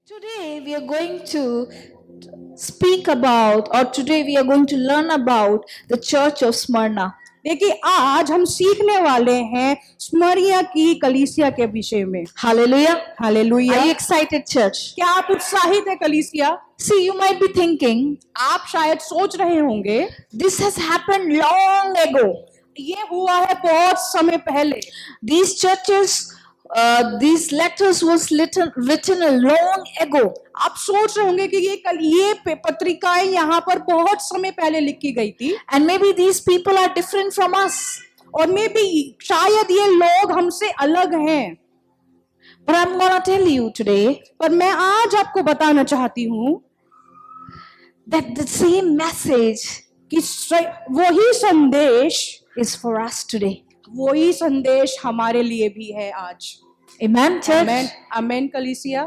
Today we are going to speak about, or today we are going to learn about the church of Smyrna. देखिए आज हम सीखने वाले हैं स्मरिया की कलीसिया के विषय में। Hallelujah. Hallelujah. Are you excited, church? क्या आप उत्साहित है कलीसिया? See, you might be thinking, आप शायद सोच रहे होंगे this has happened long ago. ये हुआ है बहुत समय पहले। These churches, these letters was written a long ago. आप सोच रहे होंगे कि ये पत्रिकाएं यहाँ पर बहुत समय पहले लिखी गई थी। And maybe these people are different from us. और मे बी शायद ये लोग हमसे अलग हैं। But I'm gonna tell you today पर मैं आज आपको बताना चाहती हूँ that the same message कि वही संदेश is for us today. वही संदेश हमारे लिए भी है आज। Amen, church? आमेन आमेन कलीसिया।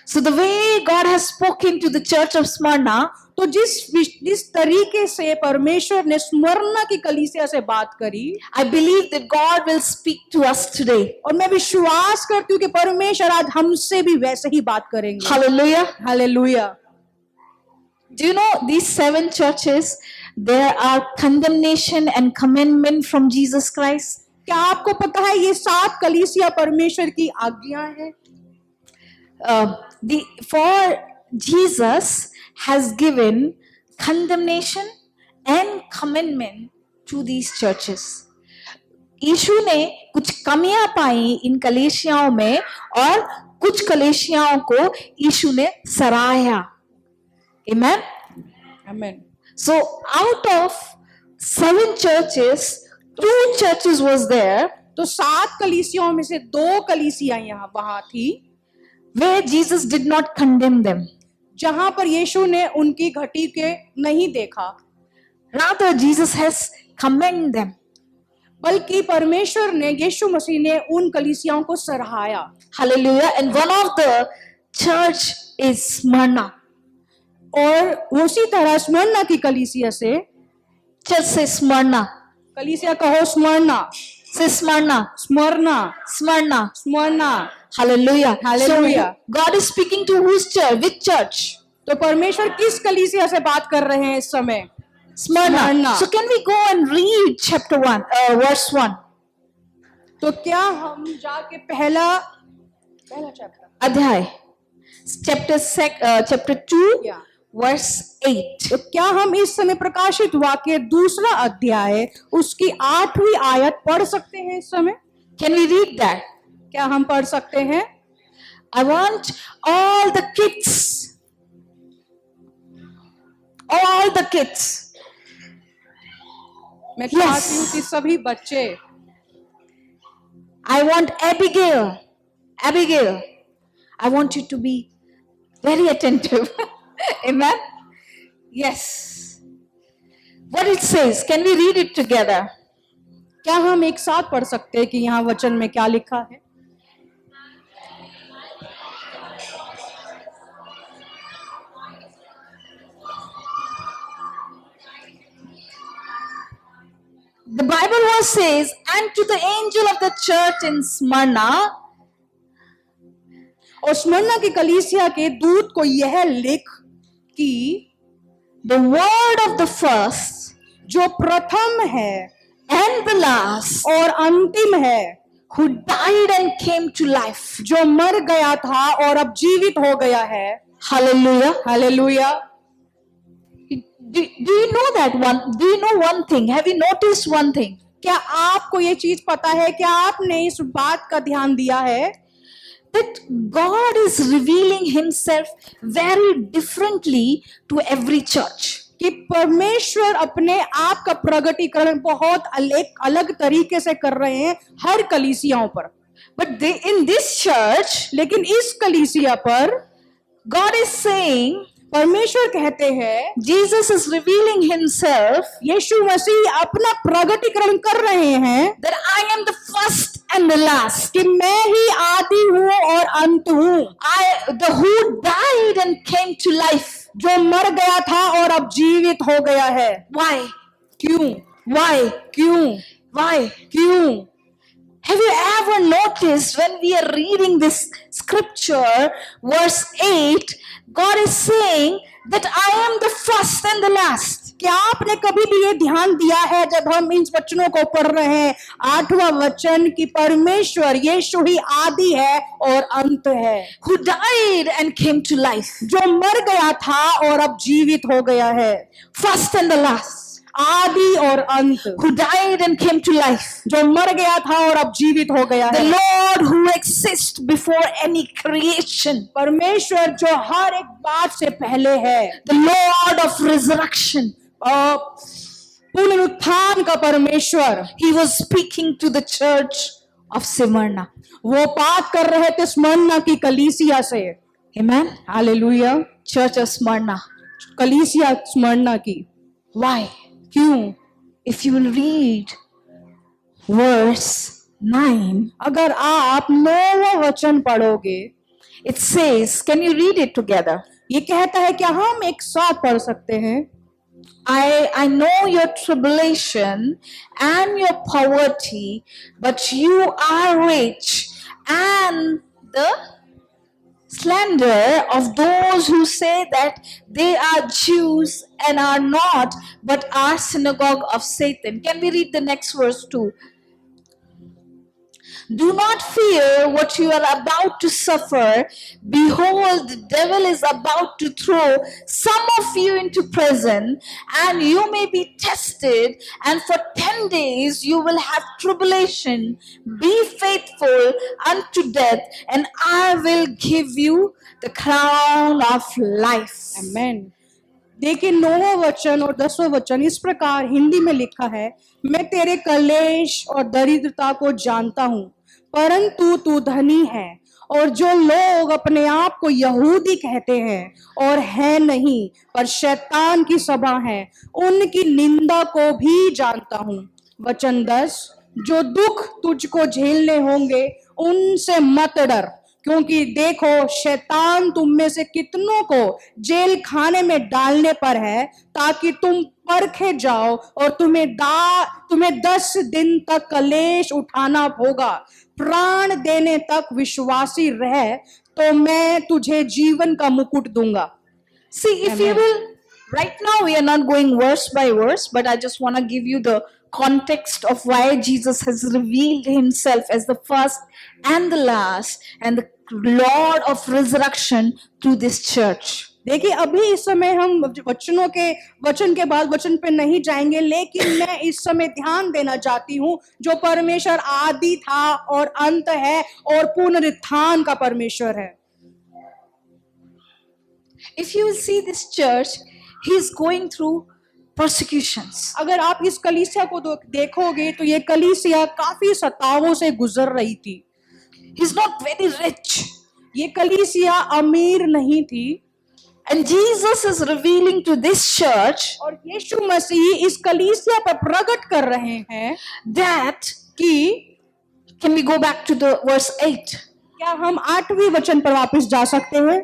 So the way God has spoken to the church of Smyrna, तो जिस तरीके से परमेश्वर ने स्मरणा की कलीसिया से बात करी, I believe that God will speak to us today. और मैं विश्वास करती हूँ कि परमेश्वर आज हमसे भी वैसे ही बात करेंगे। Hallelujah. Hallelujah. Do you know these 7 churches, there are condemnation and commandment from Jesus Christ? क्या आपको पता है ये 7 कलीसिया परमेश्वर की आज्ञा है? For Jesus has given condemnation and commandment to these churches. यीशु ने कुछ कमियां पाई इन कलीसियाओं में और कुछ कलीसियाओं को यीशु ने सराहा. Amen. Amen. So out of 7 churches, 2 churches was there तो 7 कलीसियाओं में से 2 कलीसिया यहाँ वहां थी where Jesus did not condemn them. जहां पर यीशु ने उनकी घटी के नहीं देखा, Rather, Jesus has commended them. बल्कि परमेश्वर ने यीशु मसीह ने उन कलीसियाओं को सराहाया। Hallelujah. And one of the church is Smyrna. और उसी तरह स्मरणा की कलीसिया से, Church says Smyrna. कलीसिया कहो स्मरणा, Say Smyrna. स्मरणा, Smyrna. स्मरणा। Hallelujah. Hallelujah. So God is speaking to whose church? Which church? तो परमेश्वर किस कलीसिया से बात कर रहे हैं इस समय? Smyrna. Smyrna. So can we go and read chapter 1, verse 1? तो क्या हम जाके पहला चैप्टर अध्याय. Chapter 2, या verse 8. तो क्या हम इस समय प्रकाशित वाक्य दूसरा अध्याय उसकी 8वीं आयत पढ़ सकते हैं इस समय? Can we read that? क्या हम पढ़ सकते हैं? I want all the kids. All the kids. मैं Yes. चाहती हूँ कि सभी बच्चे, I want Abigail. Abigail. I want you to be very attentive. Amen? Yes. What it says, can we read it together? क्या हम एक साथ पढ़ सकते हैं कि यहाँ वचन में क्या लिखा है? The Bible verse says, and to the angel of the church in Smyrna, और स्मरणा की कलीसिया के दूत को यह लिख कि the word of the first जो प्रथम है and the last, और अंतिम है, who died and came to life. जो मर गया था और अब जीवित हो गया है। Hallelujah. Hallelujah. Do you know that one? Do you know one thing? Have you noticed one thing? क्या आपको ये चीज पता है? क्या आपने इस बात का ध्यान दिया है That God is revealing himself very differently to every church. कि परमेश्वर अपने आप का प्रगटीकरण बहुत अलग तरीके से कर रहे हैं हर कलीसियाओं पर। But in this church, लेकिन इस कलीसिया पर God is saying, परमेश्वर कहते हैं, Jesus is revealing himself यीशु मसीह अपना प्रगटीकरण कर रहे हैं that I am the first and the last. कि मैं ही आदि हूँ और अंत हूँ। The who died and came to life. जो मर गया था और अब जीवित हो गया है। Why? क्यों? Why? क्यों? Why? क्यों? Have you ever noticed when we are reading this scripture, verse 8, God is saying that I am the first and the last. क्या आपने कभी भी ये ध्यान दिया है जब हम इन वचनों को पढ़ रहे हैं, 8वां वचन कि परमेश्वर यीशु ही आदि है और अंत है, Who died and came to life. जो मर गया था और अब जीवित हो गया है, First and the last. आदि और अंत, Who died and came to life. जो मर गया था और अब जीवित हो गया The है, Lord who exists before any creation. परमेश्वर जो हर एक बात से पहले है, The Lord of resurrection. पुनरुत्थान का परमेश्वर, He was speaking to the church of Smyrna. वो बात कर रहे थे स्मरणा की कलीसिया से। Amen. Hallelujah. Church of Smyrna. कलीसिया स्मरणा की। Why? क्यों? If you will read verse 9, अगर आप 9वां वचन पढ़ोगे, it says, can you read it together? ये कहता है, क्या हम एक साथ पढ़ सकते हैं? I know your tribulation and your poverty, but you are rich, and the slander of those who say that they are Jews and are not, but are synagogue of Satan. Can we read the next verse too? Do not fear what you are about to suffer. Behold, the devil is about to throw some of you into prison, and you may be tested, and for 10 days you will have tribulation. Be faithful unto death, and I will give you the crown of life. आमेन। देखिए 9वां वचन और 10वां वचन इस प्रकार हिंदी में लिखा है, मैं तेरे कलेश और दरिद्रता को जानता हूँ, परंतु तू धनी है, और जो लोग अपने आप को यहूदी कहते हैं और है नहीं पर शैतान की सभा है, उनकी निंदा को भी जानता हूँ। वचन 10, जो दुख तुझको झेलने होंगे उनसे मत डर, क्योंकि देखो शैतान तुम में से कितनों को जेल खाने में डालने पर है, ताकि तुम परखे जाओ और तुम्हें 10 दिन तक कलेश उठाना होगा। प्राण देने तक विश्वासी रह तो मैं तुझे जीवन का मुकुट दूंगा। See, if you will, right now we are not going verse by verse, but I just want to give you the context of why Jesus has revealed himself as the first and the last and the Lord of resurrection through this church. देखिए अभी इस समय हम वचन के बाद वचन पे नहीं जाएंगे, लेकिन मैं इस समय ध्यान देना चाहती हूँ जो परमेश्वर आदि था और अंत है और पुनरुत्थान का परमेश्वर है। If you will see this church, he is going through persecutions. अगर आप इस कलीसिया को देखोगे तो ये कलीसिया काफी सतावों से गुजर रही थी। He's not very rich. ये कलीसिया अमीर नहीं थी। And Jesus is revealing to this church और यीशु मसीह इस कलीसिया पर प्रकट कर रहे हैं that कि, can we go back to the verse 8? क्या हम 8वें वचन पर वापस जा सकते हैं?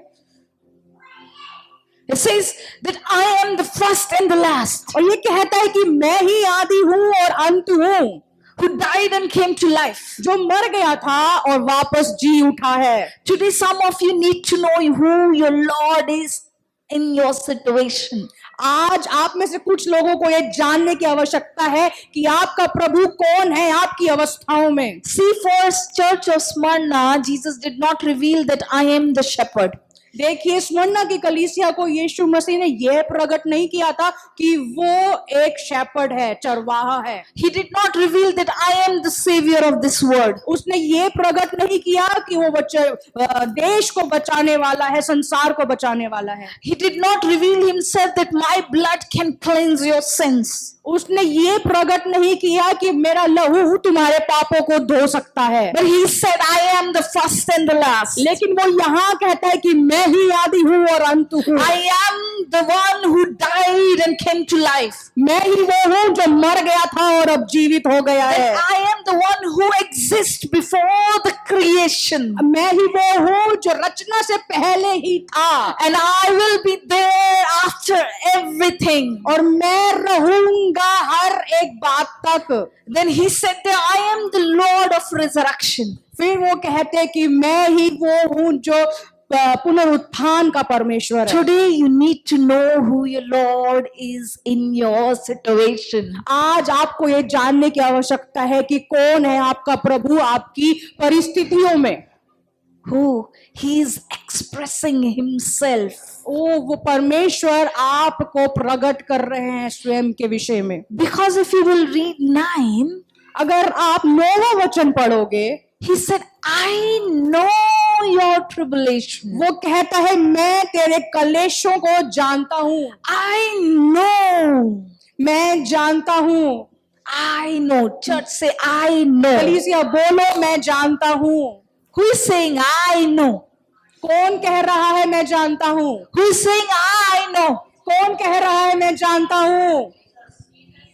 It says that I am the first and the last, और ये कहता है कि मैं ही आदि हूँ और अंत हूँ, who died and came to life. जो मर गया था और वापस जी उठा है। Today some of you need to know who your Lord is in your situation. आज आप में से कुछ लोगों को ये जानने की आवश्यकता है कि आपका प्रभु कौन है आपकी अवस्थाओं में। See, for church of Smyrna, Jesus did not reveal that I am the shepherd. देखिए स्मरणा की कलीसिया को यीशु मसीह ने यह प्रकट नहीं किया था कि वो एक शेपर्ड है, चरवाहा है। He did not reveal that I am the savior of this world. उसने ये प्रकट नहीं किया कि वो देश को बचाने वाला है, संसार को बचाने वाला है। He did not reveal himself that my blood can cleanse your sins. उसने ये प्रकट नहीं किया कि मेरा लहू तुम्हारे पापों को धो सकता है। But he said, I am the first and the last. लेकिन वो यहाँ कहता है कि मैं ही आदि हूँ और अंत हूँ। I am the one who died and came to life. मैं ही वो हूँ जो मर गया था और अब जीवित हो गया है। And I am the one who exists before the creation. मैं ही वो हूँ जो रचना से पहले ही था। And I will be there after everything. और मैं रहूंगा हर एक बात तक। Then he said that I am the Lord of resurrection. फिर वो कहते कि मैं ही वो हूं जो पुनरुत्थान का परमेश्वर है। Today you need to know who your Lord is in your situation. आज आपको ये जानने की आवश्यकता है कि कौन है आपका प्रभु आपकी परिस्थितियों में। Who he is expressing himself. वो परमेश्वर आपको प्रकट कर रहे हैं स्वयं के विषय में। Because if you will read 9, अगर आप 9वां वचन पढ़ोगे, he said, I know your tribulation. वो कहता है मैं तेरे कलेशों को जानता हूँ। I know. मैं जानता हूँ। I know. Church say, I know. कलीसिया बोलो मैं जानता हूँ। Who is saying, I know? कौन कह रहा है मैं जानता हूँ? Who is saying, I know? कौन कह रहा है मैं जानता हूँ?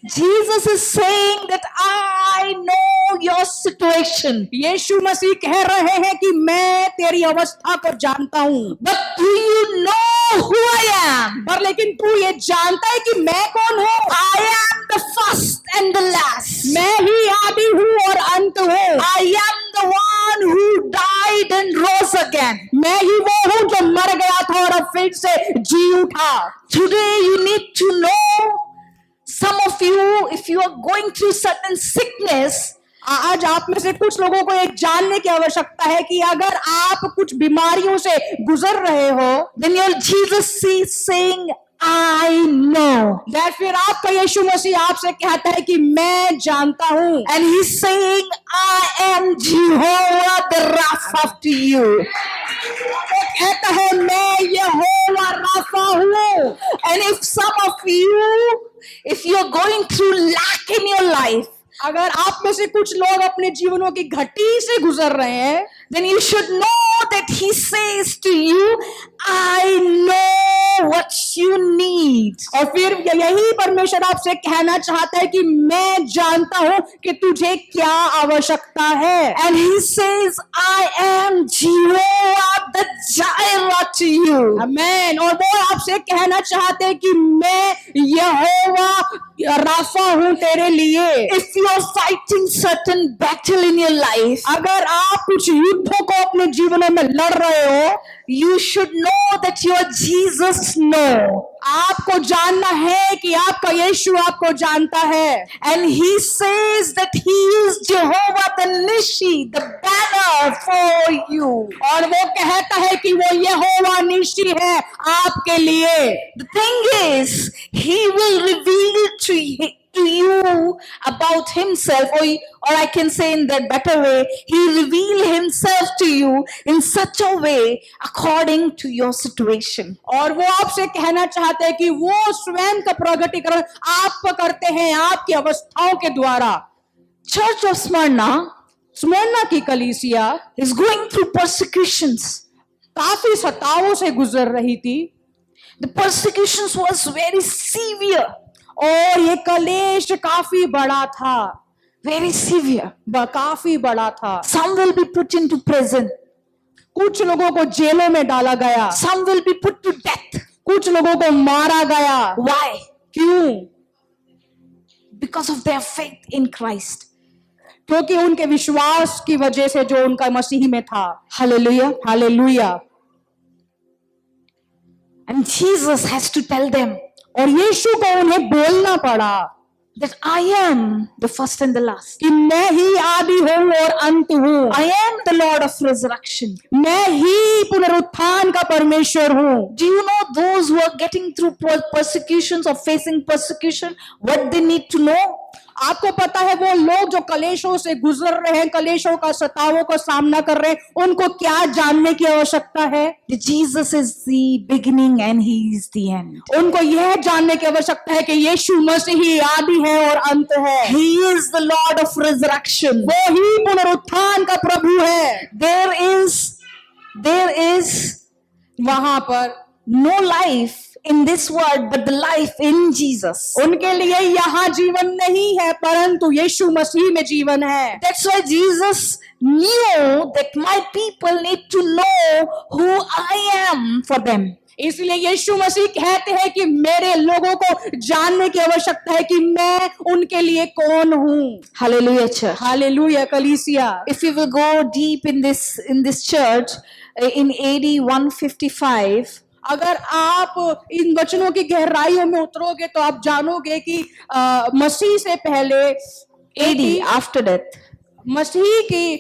Jesus is saying that I know your situation. यीशु मसीह कह रहे हैं कि मैं तेरी अवस्था को जानता हूँ। But do you know who I am? पर लेकिन तू ये जानता है कि मैं कौन हूँ? I am the first and the last. मैं ही आदि हूँ और अंत हूँ। I am the one who died and rose again. मैं ही वो हूँ जो मर गया था और अब फिर से जी उठा। Today you need to know, some of you, if you are going through certain sickness, आज आप में से कुछ लोगों को ये जानने की आवश्यकता है कि अगर आप कुछ बीमारियों से गुजर रहे हो, then your Jesus is saying, I know. That फिर आपका यीशु मसीह आपसे कहता है कि मैं जानता हूँ। And he's saying, I am Jehovah the Rapha to you. वो कहता है मैं यहोवा राफा हूँ। And if some of you, if you're going through lack in your life, अगर आप में से कुछ लोग अपने जीवनों की घटी से गुजर रहे हैं, then you should know that he says to you, I know what you need. और फिर यही परमेश्वर आपसे कहना चाहता है कि मैं जानता हूँ कि तुझे क्या आवश्यकता है। And he says, I am Jehovah the Jireh to you. आमीन। और वो आपसे कहना चाहते हैं कि मैं यहोवा राफा हूँ तेरे लिए। If you are fighting certain battle in your life, अगर आप कुछ युद्धों को अपने जीवनों में लड़ रहे हो, you should know that your Jesus know. आपको जानना है कि आपका यीशु आपको जानता है। And he says that he is Jehovah the Nishi, the banner for you. और वो कहता है कि वो यहोवा निशी है आपके लिए। The thing is, he will reveal to you about himself, or I can say in that better way, he reveal himself to you in such a way according to your situation. और वो आपसे कहना चाहते हैं कि वो स्वयं का प्रकटीकरण आप करते हैं आपकी अवस्थाओं के द्वारा। Church of स्मरणा की कलीसिया is going through persecutions. काफी सतावों से गुजर रही थी। The persecutions was very severe. और ये कलेश काफी बड़ा था। Very severe. काफी बड़ा था। Some will be put into prison. कुछ लोगों को जेलों में डाला गया। Some will be put to death. कुछ लोगों को मारा गया। Why? क्यों? Because of their faith in Christ. क्योंकि उनके विश्वास की वजह से जो उनका मसीह में था। Hallelujah. Hallelujah. And Jesus has to tell them और यीशु को उन्हें बोलना पड़ा that I am the first and the last. कि मैं ही आदि हूँ और अंत हूँ। I am the Lord of resurrection. मैं ही पुनरुत्थान का परमेश्वर हूँ। Do you know those who are getting through persecutions or facing persecution, what they need to know? आपको पता है वो लोग जो कलेशों से गुजर रहे हैं, कलेशों का सतावों का सामना कर रहे हैं, उनको क्या जानने की आवश्यकता है? That Jesus is the beginning and he is the end. उनको यह जानने की आवश्यकता है कि यीशु मसीह ही आदि है और अंत है। He is the Lord of resurrection. वो ही पुनरुत्थान का प्रभु है। There is वहां पर no life in this world but the life in Jesus. उनके लिए यहाँ जीवन नहीं है परंतु यीशु मसीह में जीवन है। That's why Jesus knew that my people need to know who I am for them. इसलिए यीशु मसीह कहते हैं कि मेरे लोगों को जानने की आवश्यकता है कि मैं उनके लिए कौन हूँ। Hallelujah, church. हालेलुया कलीसिया। If you will go deep in this church, in AD 155, अगर आप इन वचनों की गहराइयों में उतरोगे तो आप जानोगे कि मसीह से पहले AD, after death, मसीह की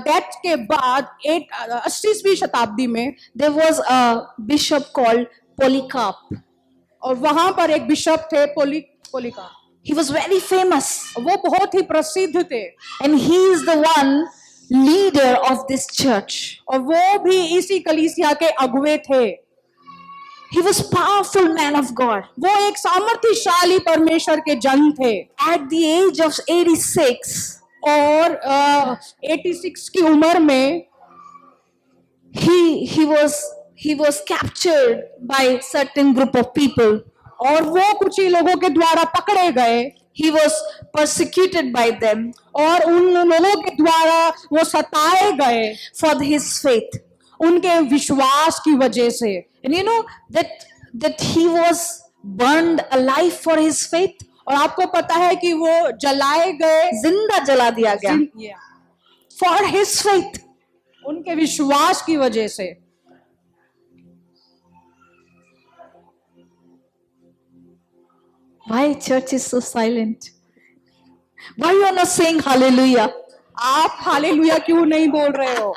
डेथ के बाद 80वीं शताब्दी में there was a bishop called Polycarp. और वहां पर एक बिशप थे पोलिका। He was very famous, वो बहुत ही प्रसिद्ध थे and he is the one leader of this church. और वो भी इसी कलीसिया के अगुवे थे। He was powerful man of God. वो एक सामर्थ्यशाली परमेश्वर के जन थे। At the age of 86, और 86 की उम्र में he was captured by certain group of people. और वो कुछ ही लोगों के द्वारा पकड़े गए। He was persecuted by them और उन लोगों के द्वारा वो सताए गए for his faith. उनके विश्वास की वजह से। And you know that he was burned alive for his faith. और आपको पता है कि वो जलाए गए, जिंदा जला दिया गया for his faith. उनके विश्वास की वजह से। Why church is so silent? Why you are not saying hallelujah? आप हालेलुया क्यों नहीं बोल रहे हो?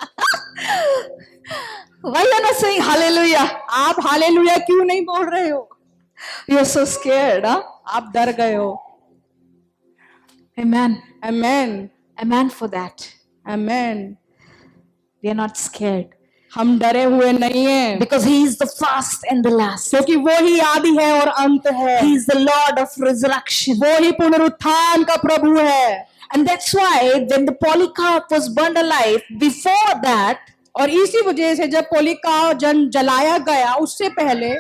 Why you are not saying hallelujah? आप हालेलुया क्यों नहीं बोल रहे हो? You are so scared, huh? आप डर गए हो। Amen. Amen. Amen for that. Amen. We are not scared हम डरे हुए नहीं हैं because he is the first and the last. क्योंकि वो ही आदि है और अंत है। He is the Lord of resurrection. वो ही पुनरुत्थान का प्रभु है। And that's why when the Polycarp was burned alive, before that, और इसी वजह से जब पोलिका जन जलाया गया उससे पहले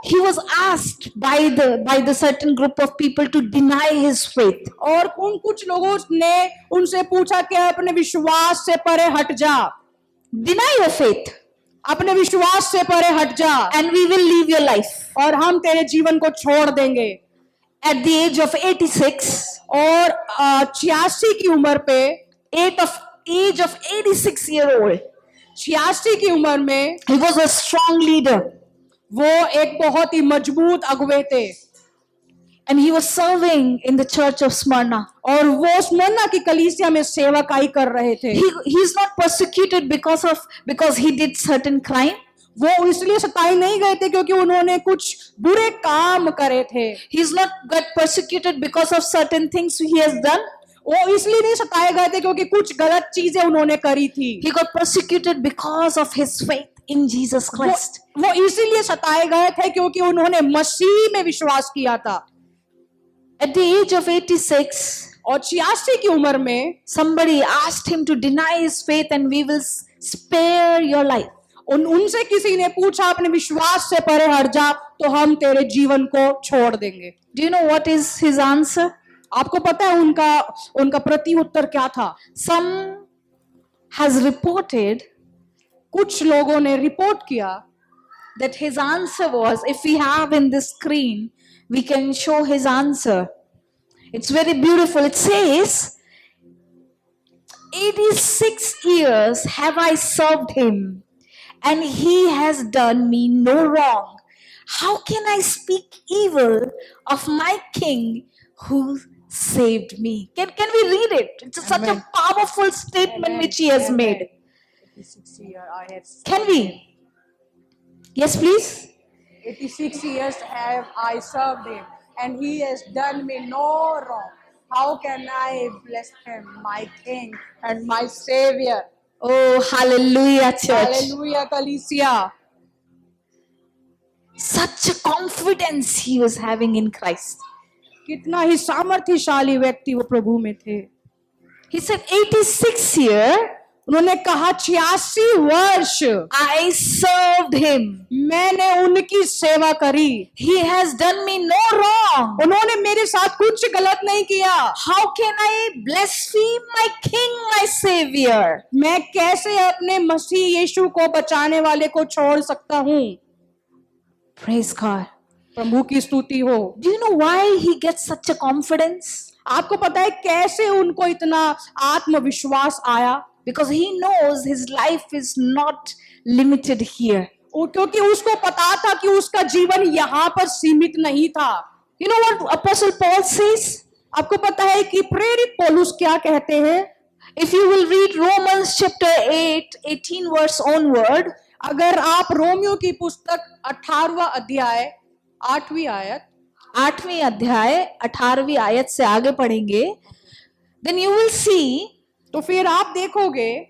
he was asked by the certain group of people to deny his faith. और उन कुछ लोगों ने उनसे पूछा कि अपने विश्वास से परे हट जा। Deny your faith अपने विश्वास से परे हट जा and we will leave your life. और हम तेरे जीवन को छोड़ देंगे। At the age of 86, और 86 की उम्र पे age of 86-year-old, 86 की उम्र में he was a strong leader वो एक बहुत ही मजबूत अगुवे थे। and he was serving in the church of Smyrna. और वो स्मरना की कलीसिया में सेवकाई कर रहे थे। He is not persecuted because he did certain crime. वो इसलिए सताए नहीं गए थे क्योंकि उन्होंने कुछ बुरे काम करे थे। He is not got persecuted because of certain things he has done. वो इसलिए नहीं सताए गए थे क्योंकि कुछ गलत चीजें उन्होंने करी थी। He got persecuted because of his faith in Jesus Christ. वो इसीलिए सताए गए थे क्योंकि उन्होंने मसीह में विश्वास किया था। At the age of 86, और 86 की उम्र में somebody asked him to deny his faith and we will spare your life. उनसे किसी ने पूछा अपने विश्वास से परे हट जा तो हम तेरे जीवन को छोड़ देंगे। Do you know what is his answer? आपको पता है उनका प्रति उत्तर क्या था? Some has reported कुछ लोगों ने रिपोर्ट किया that his answer was, if we have in the screen, we can show his answer. It's very beautiful. It says, 86 years have I served him, and he has done me no wrong. How can I speak evil of my king who saved me? Can we read it? It's such a powerful statement which he has made. Can we? Yes, please. 86 years have I served him, and he has done me no wrong. How can I bless him, my King and my Savior? Oh, hallelujah, church. Hallelujah, कलीसिया। Such a confidence he was having in Christ. कितना ही सामर्थ्यशाली व्यक्ति वो प्रभु में थे। He said, 86 year, उन्होंने कहा 86 वर्ष I served him. मैंने उनकी सेवा करी। He has done me no wrong. उन्होंने मेरे साथ कुछ गलत नहीं किया। How can I blaspheme my King, my Savior? मैं कैसे अपने मसीह यीशु को बचाने वाले को छोड़ सकता हूँ? Praise God. प्रभु की स्तुति हो। Do you know why he gets such a confidence? आपको पता है कैसे उनको इतना आत्मविश्वास आया? Because he knows his life is not limited here. क्योंकि उसको पता था कि उसका जीवन यहाँ पर सीमित नहीं था। You know what Apostle Paul says? आपको पता है कि प्रेरित पौलुस क्या कहते हैं? If you will read Romans chapter 8, 18 verse onward, अगर आप रोमियो की पुस्तक 18वां अध्याय 8वीं आयत 8वीं अध्याय 18वीं आयत से आगे पढ़ेंगे, then you will see, तो फिर आप देखोगे,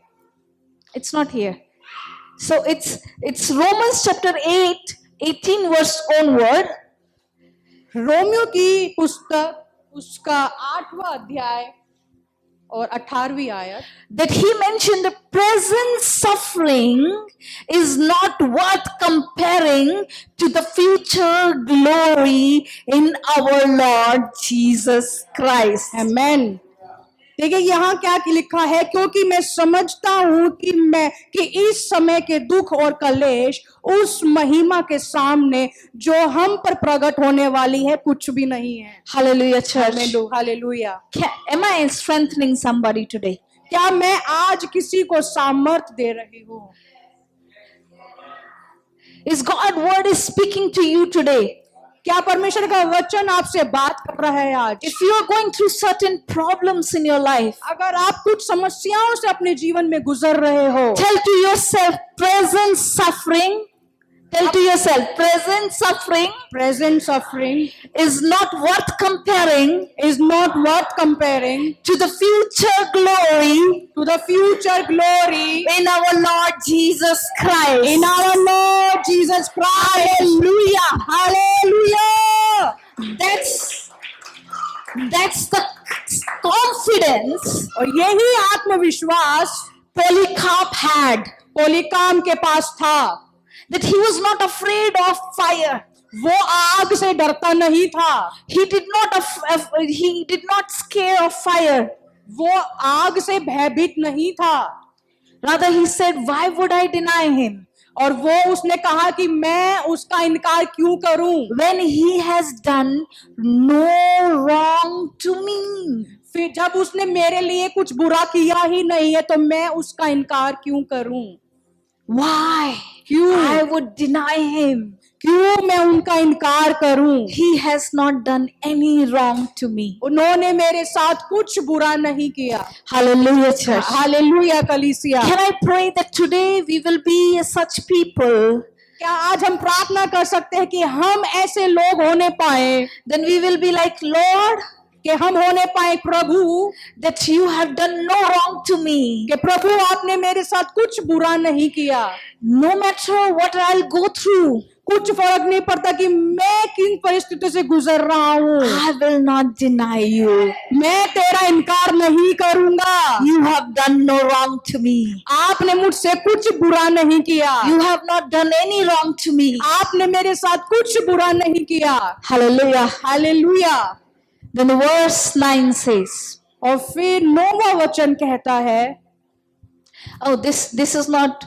it's not here. So it's Romans chapter 8, 18 verse onward. Romeo की पुस्तक उसका 8वां अध्याय और 18वीं आयत, That he mentioned the present suffering is not worth comparing to the future glory in our Lord Jesus Christ. आमेन। देखिए यहाँ क्या लिखा है, क्योंकि मैं समझता हूं कि इस समय के दुख और कलेश उस महिमा के सामने जो हम पर प्रकट होने वाली है कुछ भी नहीं है। Hallelujah, church. Hallelujah. Am I strengthening somebody today? क्या मैं आज किसी को सामर्थ दे रही हूँ? Is God word is speaking to you today? क्या परमेश्वर का वचन आपसे बात कर रहा है आज? If you are going through certain problems in your life, अगर आप कुछ समस्याओं से अपने जीवन में गुजर रहे हो, tell to yourself, present suffering, tell to yourself, present suffering present suffering is not worth comparing is not worth comparing to the future glory to the future glory in our Lord Jesus Christ. in our Lord Jesus Christ. Hallelujah. Hallelujah. That's the confidence और यही आत्मविश्वास Polycarp had, पोलिकाम के पास था, that he was not afraid of fire. वो आग से डरता नहीं था, He did not scare of fire. वो आग से भयभीत नहीं था। Rather, he said, why would I deny him और वो उसने कहा कि मैं उसका इनकार क्यों करूं, when he has done no wrong to me? फिर जब उसने मेरे लिए कुछ बुरा किया ही नहीं है तो मैं उसका इनकार क्यों करूं? Why? क्यों? I would deny him. क्यों मैं उनका इनकार करूं? He has not done any wrong to me. उन्होंने मेरे साथ कुछ बुरा नहीं किया। Hallelujah, church. हालेलुया कलीसिया। Can I pray that today we will be such people? क्या आज हम प्रार्थना कर सकते हैं कि हम ऐसे लोग होने पाए, Then we will be like, Lord, कि हम होने पाए प्रभु, that you have done no wrong to me. कि प्रभु आपने मेरे साथ कुछ बुरा नहीं किया। No matter what I'll go through, कुछ फर्क नहीं पड़ता कि मैं किन परिस्थितियों से गुजर रहा हूँ, I will not deny you. मैं तेरा इनकार नहीं करूंगा। You have done no wrong to me. आपने मुझसे कुछ बुरा नहीं किया, You have not done any wrong to me. आपने मेरे साथ कुछ बुरा नहीं किया। Hallelujah. Hallelujah. Then verse 9 says, और फिर 9वां वचन कहता है, oh, this is not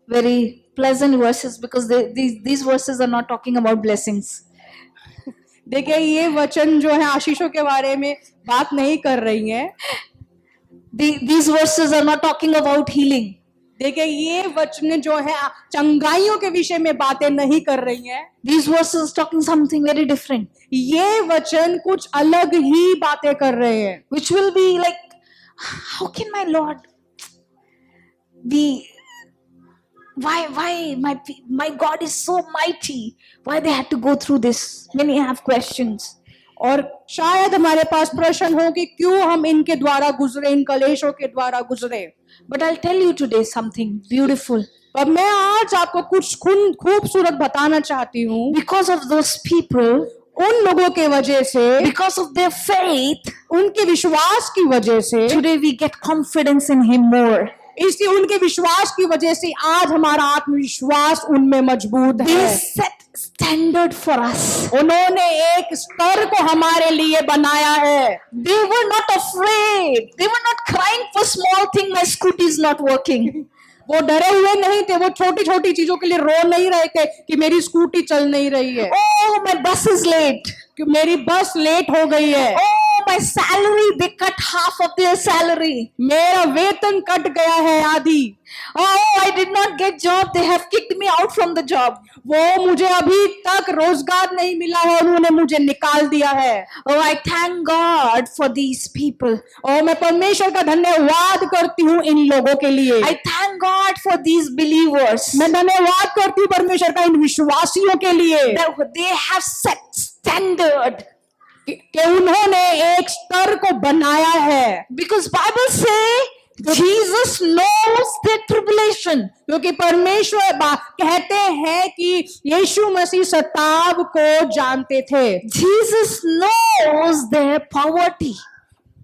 very pleasant verses because these verses are not talking about blessings. देखिए ये वचन जो है आशीषों के बारे में बात नहीं कर रही है। These verses are not talking about healing. देखिए ये वचन जो है चंगाइयों के विषय में बातें नहीं कर रही हैं। These verses talking something very different, ये वचन कुछ अलग ही बातें कर रहे हैं, which will be like, how can my Lord be? Why my God is so mighty? Why they had to go through this? Many have questions. और शायद हमारे पास प्रश्न हो कि क्यों हम इनके द्वारा गुजरे, इन कलेशों के द्वारा गुजरे। But I'll tell you today something beautiful. पर मैं आज आपको कुछ खूबसूरत बताना चाहती हूँ। Because of those people, उन लोगों के वजह से, because of their faith, उनके विश्वास की वजह से, today we get confidence in Him more. इसलिए उनके विश्वास की वजह से आज हमारा आत्मविश्वास उनमें मजबूत They है। set standard for us. उन्होंने एक स्तर को हमारे लिए बनाया है। They were not afraid. They were not crying for small thing. My scooty is not working. वो डरे हुए नहीं थे, वो छोटी छोटी चीजों के लिए रो नहीं रहे थे कि मेरी स्कूटी चल नहीं रही है, Oh, my bus is late. कि मेरी बस लेट हो गई है, Oh, my salary, they cut half of their salary. मेरा वेतन कट गया है आधी, Oh, I did not get job. They have kicked me out from the job. वो मुझे अभी तक रोजगार नहीं मिला है, उन्होंने मुझे निकाल दिया है। Oh, I thank God for these people. और मैं परमेश्वर का धन्यवाद करती हूँ इन लोगों के लिए, I thank God for these believers. मैं धन्यवाद करती हूँ परमेश्वर का इन विश्वासियों के लिए That they have set standard. कि उन्होंने एक स्तर को बनाया है, Because Bible say Jesus knows their tribulation. क्योंकि परमेश्वर कहते हैं कि यीशु मसीह सताव को जानते थे, Jesus knows their poverty.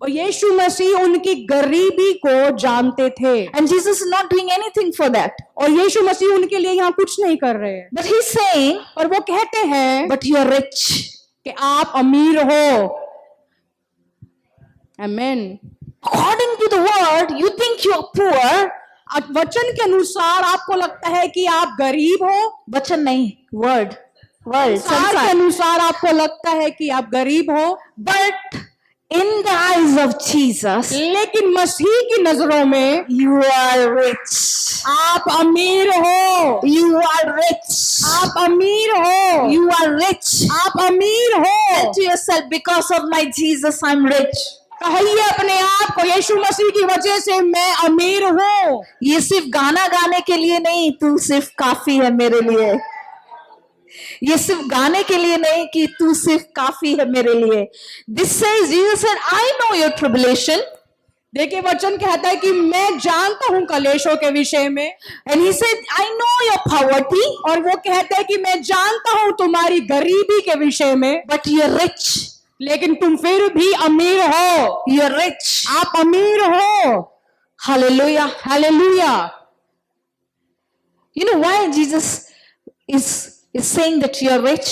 और यीशु मसीह उनकी गरीबी को जानते थे, And Jesus is not doing anything for that. और यीशु मसीह उनके लिए यहाँ कुछ नहीं कर रहे हैं, But he's saying, और वो कहते हैं but you are rich. कि आप अमीर हो। आमीन। According to the word, you think you are poor. वचन के अनुसार आपको लगता है कि आप गरीब हो, वचन नहीं, word. Word. संसार के अनुसार आपको लगता है कि आप गरीब हो, But in the eyes of Jesus, लेकिन मसीह की नजरों में you are rich. आप अमीर हो, You are rich. आप अमीर हो, You are rich. आप अमीर हो। Tell to yourself, because of my Jesus, I'm rich. कहिए अपने आप को, यीशु मसीह की वजह से मैं अमीर हूँ। ये सिर्फ गाना गाने के लिए नहीं, तू सिर्फ काफी है मेरे लिए। ये सिर्फ गाने के लिए नहीं कि तू सिर्फ काफी है मेरे लिए। This says, Jesus said, I know your tribulation. देखिए वचन कहता है कि मैं जानता हूँ कलेशों के विषय में, And he said, I know your poverty, और वो कहता है कि मैं जानता हूँ तुम्हारी गरीबी के विषय में, but you're rich. लेकिन तुम फिर भी अमीर हो। You're rich. आप अमीर हो। Hallelujah. Hallelujah. You know why Jesus is saying that you're rich?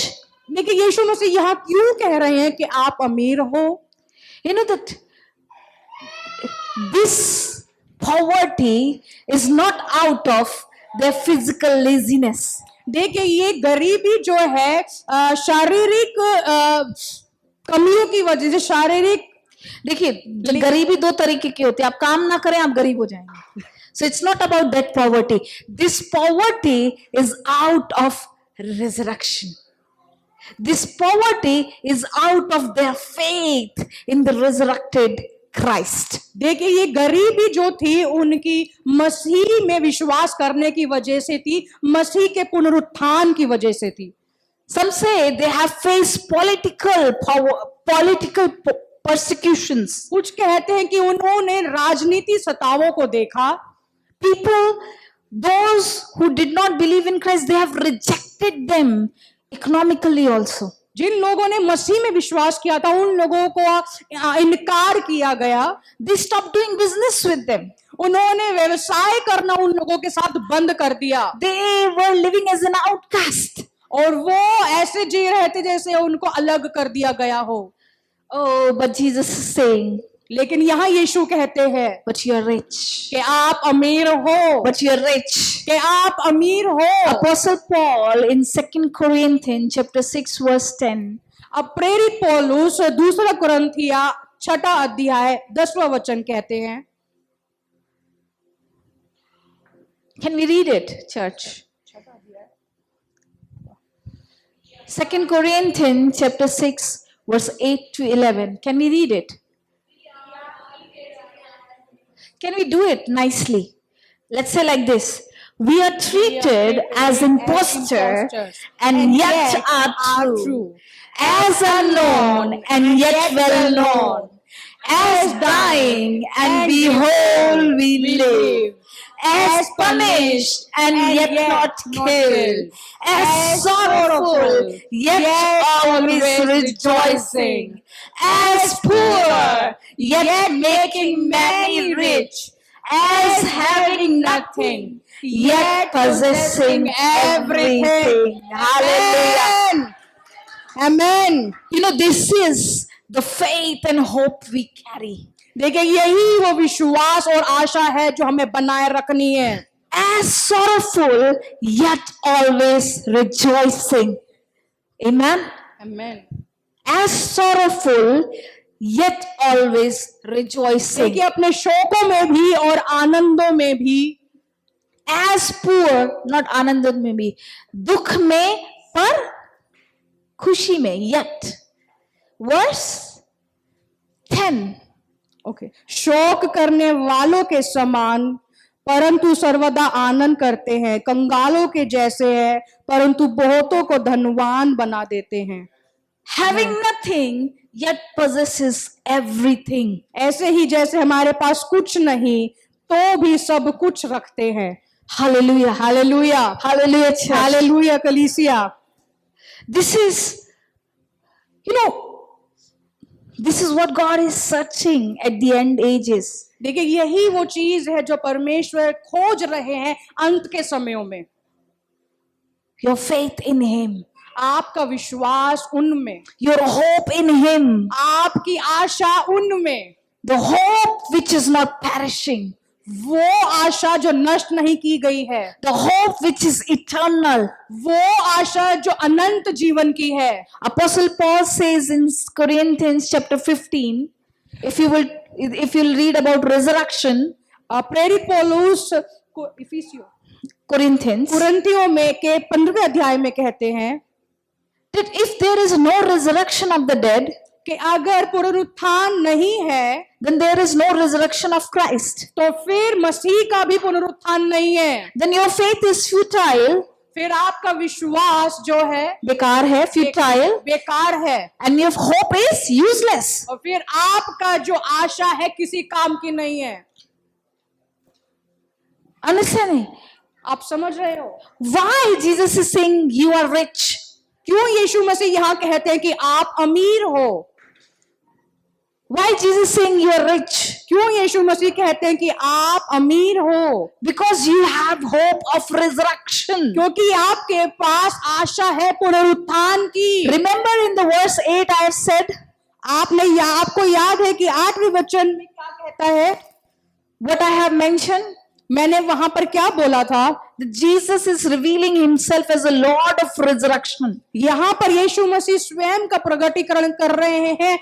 देखिए यीशु मसीह यहाँ क्यों कह रहे हैं कि आप अमीर हो? You know that this poverty is not out of their physical laziness. देखिए ये गरीबी जो है शारीरिक कमियों की वजह से, शारीरिक, देखिए गरीबी दो तरीके की होती है, आप काम ना करें आप गरीब हो जाएंगे. So it's not about that poverty. This poverty is out of resurrection. This poverty is out of their faith in the resurrected Christ. देखिए ये गरीबी जो थी उनकी मसीह में विश्वास करने की वजह से थी, मसीह के पुनरुत्थान की वजह से थी। Some say they have faced political persecutions. कुछ कहते हैं कि उन्होंने राजनीति सतावों को देखा। People, those who did not believe in Christ, they have rejected them economically also. जिन लोगों ने मसीह में विश्वास किया था उन लोगों को इनकार किया गया। They stopped doing business with them. उन्होंने व्यवसाय करना उन लोगों के साथ बंद कर दिया। They were living as an outcast. और वो ऐसे जी रहे थे जैसे उनको अलग कर दिया गया हो। Oh, but Jesus is saying, लेकिन यहाँ यीशु कहते हैं but you are rich. कि आप अमीर हो, But you are rich. कि आप अमीर हो। Apostle Paul in 2 Corinthians chapter 6 verse 10. अब प्रेरित पौलुस दूसरा कुरिन्थिया 6 अध्याय 10वां वचन कहते हैं। Can we read it, church? 2 Corinthians chapter 6 verse 8 to 11. Can we read it? Can we do it nicely? Let's say like this. We are treated as impostors and yet are true. As unknown and yet well known. As dying and behold we live. As punished and yet not killed. As sorrowful yet always rejoicing. As poor yet making many rich. As having nothing yet possessing everything. Hallelujah. Amen. You know, this is the faith and hope we carry. देखिए यही वो विश्वास और आशा है जो हमें बनाए रखनी है। as sorrowful, yet always rejoicing. Amen. Amen. As sorrowful, yet always rejoicing. देखिए अपने शोकों में भी और आनंदों में भी, As poor, not आनंद में भी, दुख में पर खुशी में. Yet. Verse 10. ओके, शोक करने वालों के समान परंतु सर्वदा आनंद करते हैं, कंगालों के जैसे है परंतु बहुतों को धनवान बना देते हैं. Having nothing, yet possesses everything. ऐसे ही जैसे हमारे पास कुछ नहीं तो भी सब कुछ रखते हैं. Hallelujah. Hallelujah, Hallelujah, church. Hallelujah कलीसिया. This is, this is what God is searching at the end ages. देखिए यही वो चीज है जो परमेश्वर खोज रहे हैं अंत के समयों में. Your faith in Him. आपका विश्वास उनमें, Your hope in Him. आपकी आशा उनमें, The hope which is not perishing. वो आशा जो नष्ट नहीं की गई है, The hope which is eternal. वो आशा जो अनंत जीवन की है. Apostle Paul says in Corinthians chapter 15, if you'll read about resurrection, प्रेरित पौलुस इफिसियों Corinthians, कुरिन्थियों में के 15वें अध्याय में कहते हैं that if there is no resurrection of the dead, कि अगर पुनरुत्थान नहीं है then there is no resurrection of Christ. तो फिर मसीह का भी पुनरुत्थान नहीं है. Then your faith is futile, फिर आपका विश्वास जो है बेकार है, futile, बेकार है, and your hope is useless. और फिर आपका जो आशा है किसी काम की नहीं है. Understanding? आप समझ रहे हो Why Jesus is saying you are rich? क्यों यीशु मसीह यहाँ कहते हैं कि आप अमीर हो? Why Jesus is saying you are rich? क्यों यीशु मसीह कहते हैं कि आप अमीर हो? Because you have hope of resurrection. क्योंकि आपके पास आशा है पुनरुत्थान की. Remember in the verse 8 I have said, आपको याद है कि 8वें वचन में क्या कहता है? what I have mentioned? मैंने वहां पर क्या बोला था? That Jesus is revealing himself as a Lord of resurrection. यहाँ पर यीशु मसीह स्वयं का प्रगटीकरण कर रहे हैं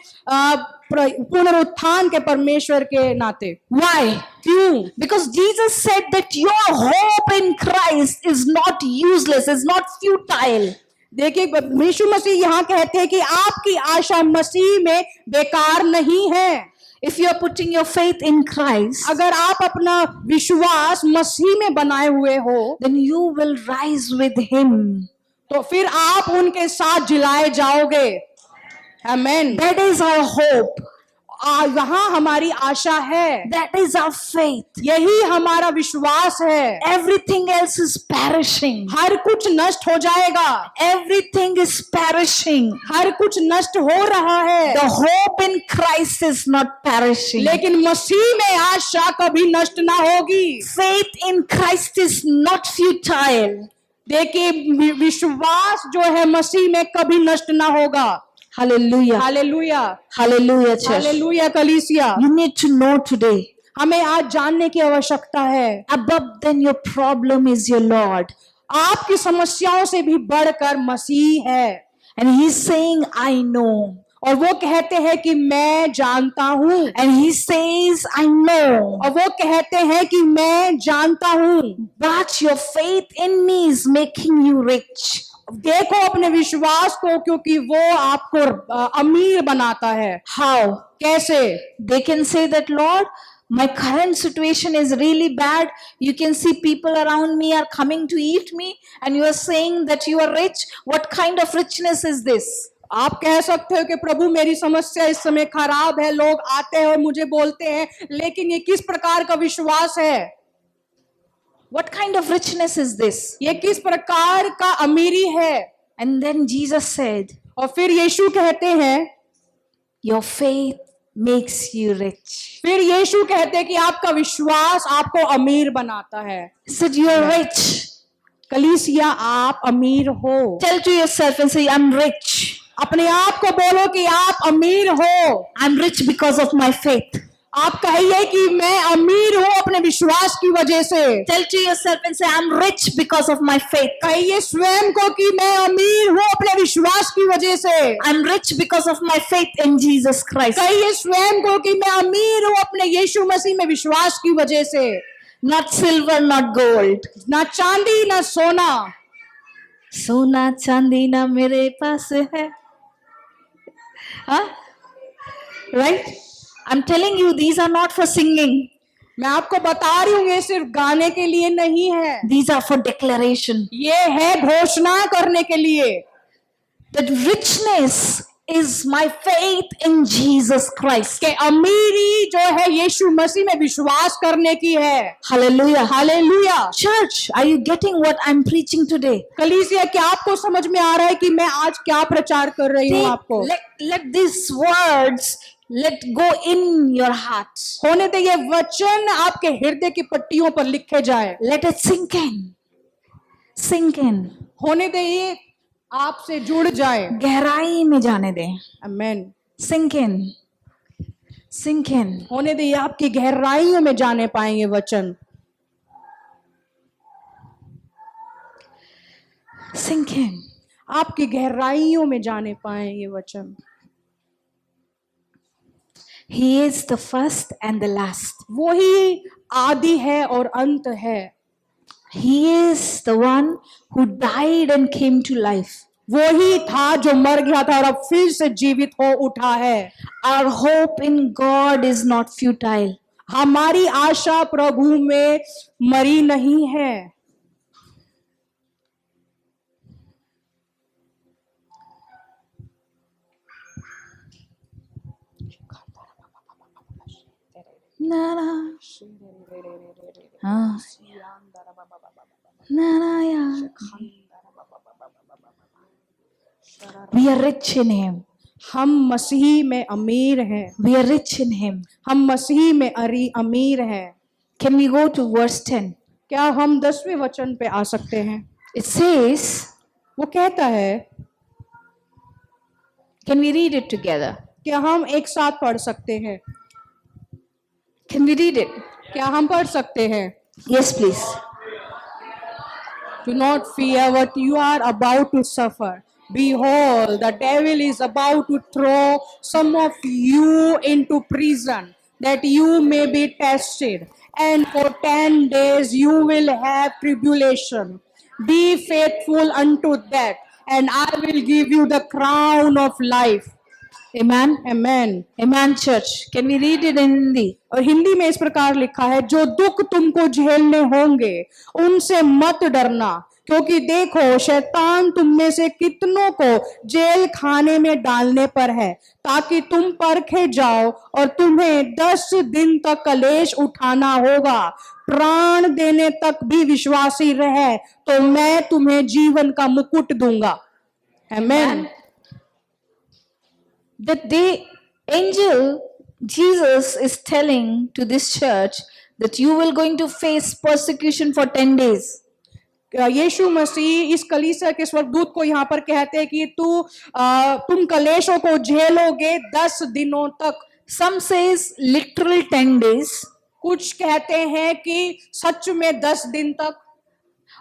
पुनरुत्थान के परमेश्वर के नाते. Why? क्यों? Because Jesus said that your hope in Christ is not useless, is not futile. देखिए यीशु मसीह यहाँ कहते हैं कि आपकी आशा मसीह में बेकार नहीं है. If you are putting your faith in Christ, अगर आप अपना विश्वास मसीह में बनाए हुए हो then you will rise with Him. तो फिर आप उनके साथ जिलाए जाओगे. आमेन. That is our hope. यहाँ हमारी आशा है. That is our faith. यही हमारा विश्वास है. Everything else is perishing. हर कुछ नष्ट हो जाएगा. Everything is perishing. हर कुछ नष्ट हो रहा है. The hope in Christ is not perishing. लेकिन मसीह में आशा कभी नष्ट ना होगी. Faith in Christ is not futile. देखिए विश्वास जो है मसीह में कभी नष्ट ना होगा. Hallelujah. Hallelujah, Hallelujah, church. Hallelujah कलीसिया. You need to know today. हमें आज जानने की आवश्यकता है. Above than your problem is your Lord. आपकी समस्याओं से भी बढ़कर मसीह है. And He's saying, I know. और वो कहते हैं कि मैं जानता हूँ. And He says, I know. और वो कहते हैं कि मैं जानता हूँ. But your faith in me is making you rich. देखो अपने विश्वास को, क्योंकि वो आपको अमीर बनाता है. How? कैसे? They can say that, Lord, my current situation is really bad. You can see people around me are coming to eat me, and you are saying that you are rich. What kind of richness is this? आप कह सकते हो कि प्रभु मेरी समस्या इस समय खराब है, लोग आते हैं और मुझे बोलते हैं, लेकिन ये किस प्रकार का विश्वास है? What kind of richness is this? ये किस प्रकार का अमीरी है? And then Jesus said, और फिर यीशु कहते हैं, your faith makes you rich. फिर यीशु कहते हैं कि आपका विश्वास आपको अमीर बनाता है. He said, you are rich. कलीसिया आप अमीर हो. Tell to yourself and say, I'm rich. अपने आप को बोलो कि आप अमीर हो. I'm rich because of my faith. आप कहिए कि मैं अमीर हूँ अपने विश्वास की वजह से। Tell to yourself and say, I'm rich because of my faith. कहिए स्वयं को कि मैं अमीर हूँ अपने विश्वास की वजह से। I'm rich because of my faith in Jesus Christ. कहिए स्वयं को कि मैं अमीर हूँ अपने यीशु मसीह में विश्वास की वजह से। Not silver, not gold. ना चांदी ना सोना, सोना चांदी ना मेरे पास है. Huh? Right? I'm telling you, these are not for singing. मैं आपको बता रही हूँ ये सिर्फ गाने के लिए नहीं है, These are for declaration. ये है घोषणा करने के लिए। That richness is my faith in Jesus Christ. कि अमीरी जो है यीशु मसीह में विश्वास करने की है। Hallelujah. Hallelujah. Church, are you getting what I'm preaching today? कलीसिया, क्या आपको समझ में आ रहा है कि मैं आज क्या प्रचार कर रही हूँ आपको? Let these words let go in your hearts. होने दे ये वचन आपके हृदय की पट्टियों पर लिखे जाए। Let it sink in. Sink in. होने दे ये आपसे जुड़ जाए। गहराई में जाने दें. आमेन। Sink in. Sink in. होने दे ये आपकी गहराइयों में जाने पाएंगे वचन। Sink in. आपकी गहराइयों में जाने पाएंगे वचन। He is the first and the last. वो ही आदि है और अंत है। He is the one who died and came to life. वो ही था जो मर गया था और अब फिर से जीवित हो उठा है। Our hope in God is not futile. हमारी आशा प्रभु में मरी नहीं है। Na na. Ah. Na na ya. We are rich in Him. हम मसीह में अमीर हैं। We are rich in Him. हम मसीह में अमीर हैं। Can we go to verse 10? क्या हम 10वें वचन पे आ सकते हैं? It says, वो कहता है, can we read it together? क्या हम एक साथ पढ़ सकते हैं? Can we read it? क्या हम पढ़ सकते हैं? Yes, please. Do not fear what you are about to suffer. Behold, the devil is about to throw some of you into prison, that you may be tested. And for 10 days you will have tribulation. Be faithful unto that, and I will give you the crown of life. Amen. Amen. Amen, church. Can we read it in Hindi? और हिंदी में इस प्रकार लिखा है, जो दुख तुमको झेलने होंगे उनसे मत डरना, क्योंकि देखो शैतान तुम में से कितनों को जेल खाने में डालने पर है, ताकि तुम परखे जाओ और तुम्हें 10 दिन तक कलेश उठाना होगा। प्राण देने तक भी विश्वासी रहे तो मैं तुम्हें जीवन का मुकुट दूंगा। आमेन। That the angel Jesus is telling to this church that you will going to face persecution for 10 days. यीशु मसीह इस कलीसिया के स्वर्गदूत को यहाँ पर कहते हैं कि तुम कलेशों को झेलोगे 10 दिनों तक। Some says literal 10 days. कुछ कहते हैं कि सच में 10 दिन तक।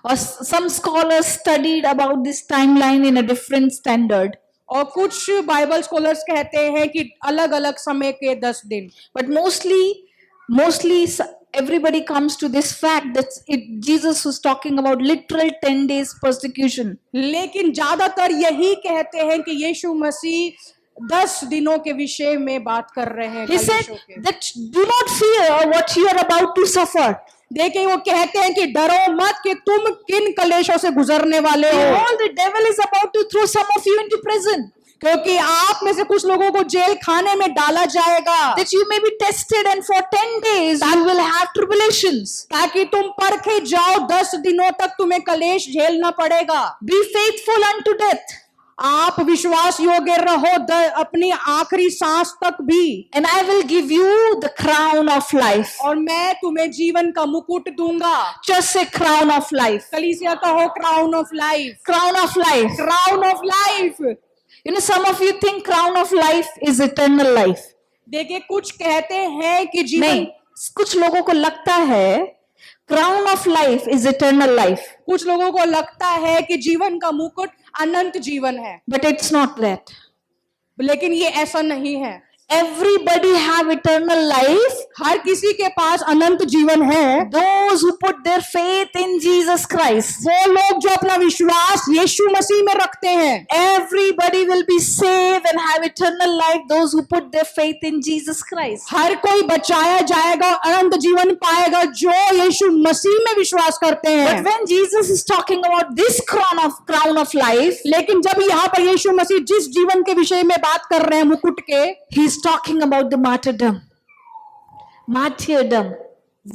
Or some scholars studied about this timeline in a different standard. और कुछ बाइबल स्कॉलर्स कहते हैं कि अलग अलग समय के 10 दिन। But mostly everybody comes to this fact that Jesus was talking about literal 10 days persecution. लेकिन ज्यादातर यही कहते हैं कि यीशु मसीह 10 दिनों के विषय में बात कर रहे हैं। He said that do not fear what you are about to suffer. देखिए वो कहते हैं कि डरो मत कि तुम किन कलेशों से गुजरने वाले हो। All the devil is about to throw some of you into prison. क्योंकि आप में से कुछ लोगों को जेल खाने में डाला जाएगा। That you may be tested and for 10 days you will have tribulations. ताकि तुम परखे जाओ 10 दिनों तक तुम्हें कलेश झेलना पड़ेगा। Be faithful unto death. आप विश्वास योग्य रहो अपनी आखिरी सांस तक भी। And I will give you the crown of life. और मैं तुम्हें जीवन का मुकुट दूंगा। Just say crown of life. कलीसिया कहो crown of life. Crown of life. Crown of life. You know, some of you think crown of life is eternal life. देखिए कुछ कहते हैं कि जीवन नहीं, कुछ लोगों को लगता है crown of life is eternal life, कुछ लोगों को लगता है कि जीवन का मुकुट अनंत जीवन है, बट इट्स नॉट दैट. लेकिन ये ऐसा नहीं है. Everybody have eternal life. हर किसी के पास अनंत जीवन है. Those who put their faith in Jesus Christ. वो लोग जो अपना विश्वास यीशु मसीह में रखते हैं. Everybody will be saved and have eternal life. Those who put their faith in Jesus Christ. हर कोई बचाया जाएगा, अनंत जीवन पाएगा जो यीशु मसीह में विश्वास करते हैं. But when Jesus is talking about this crown of life, लेकिन जब यहाँ पर यीशु मसीह जिस जीवन के विषय में बात कर रहे हैं मुकुट के, he is talking about the martyrdom. Martyrdom.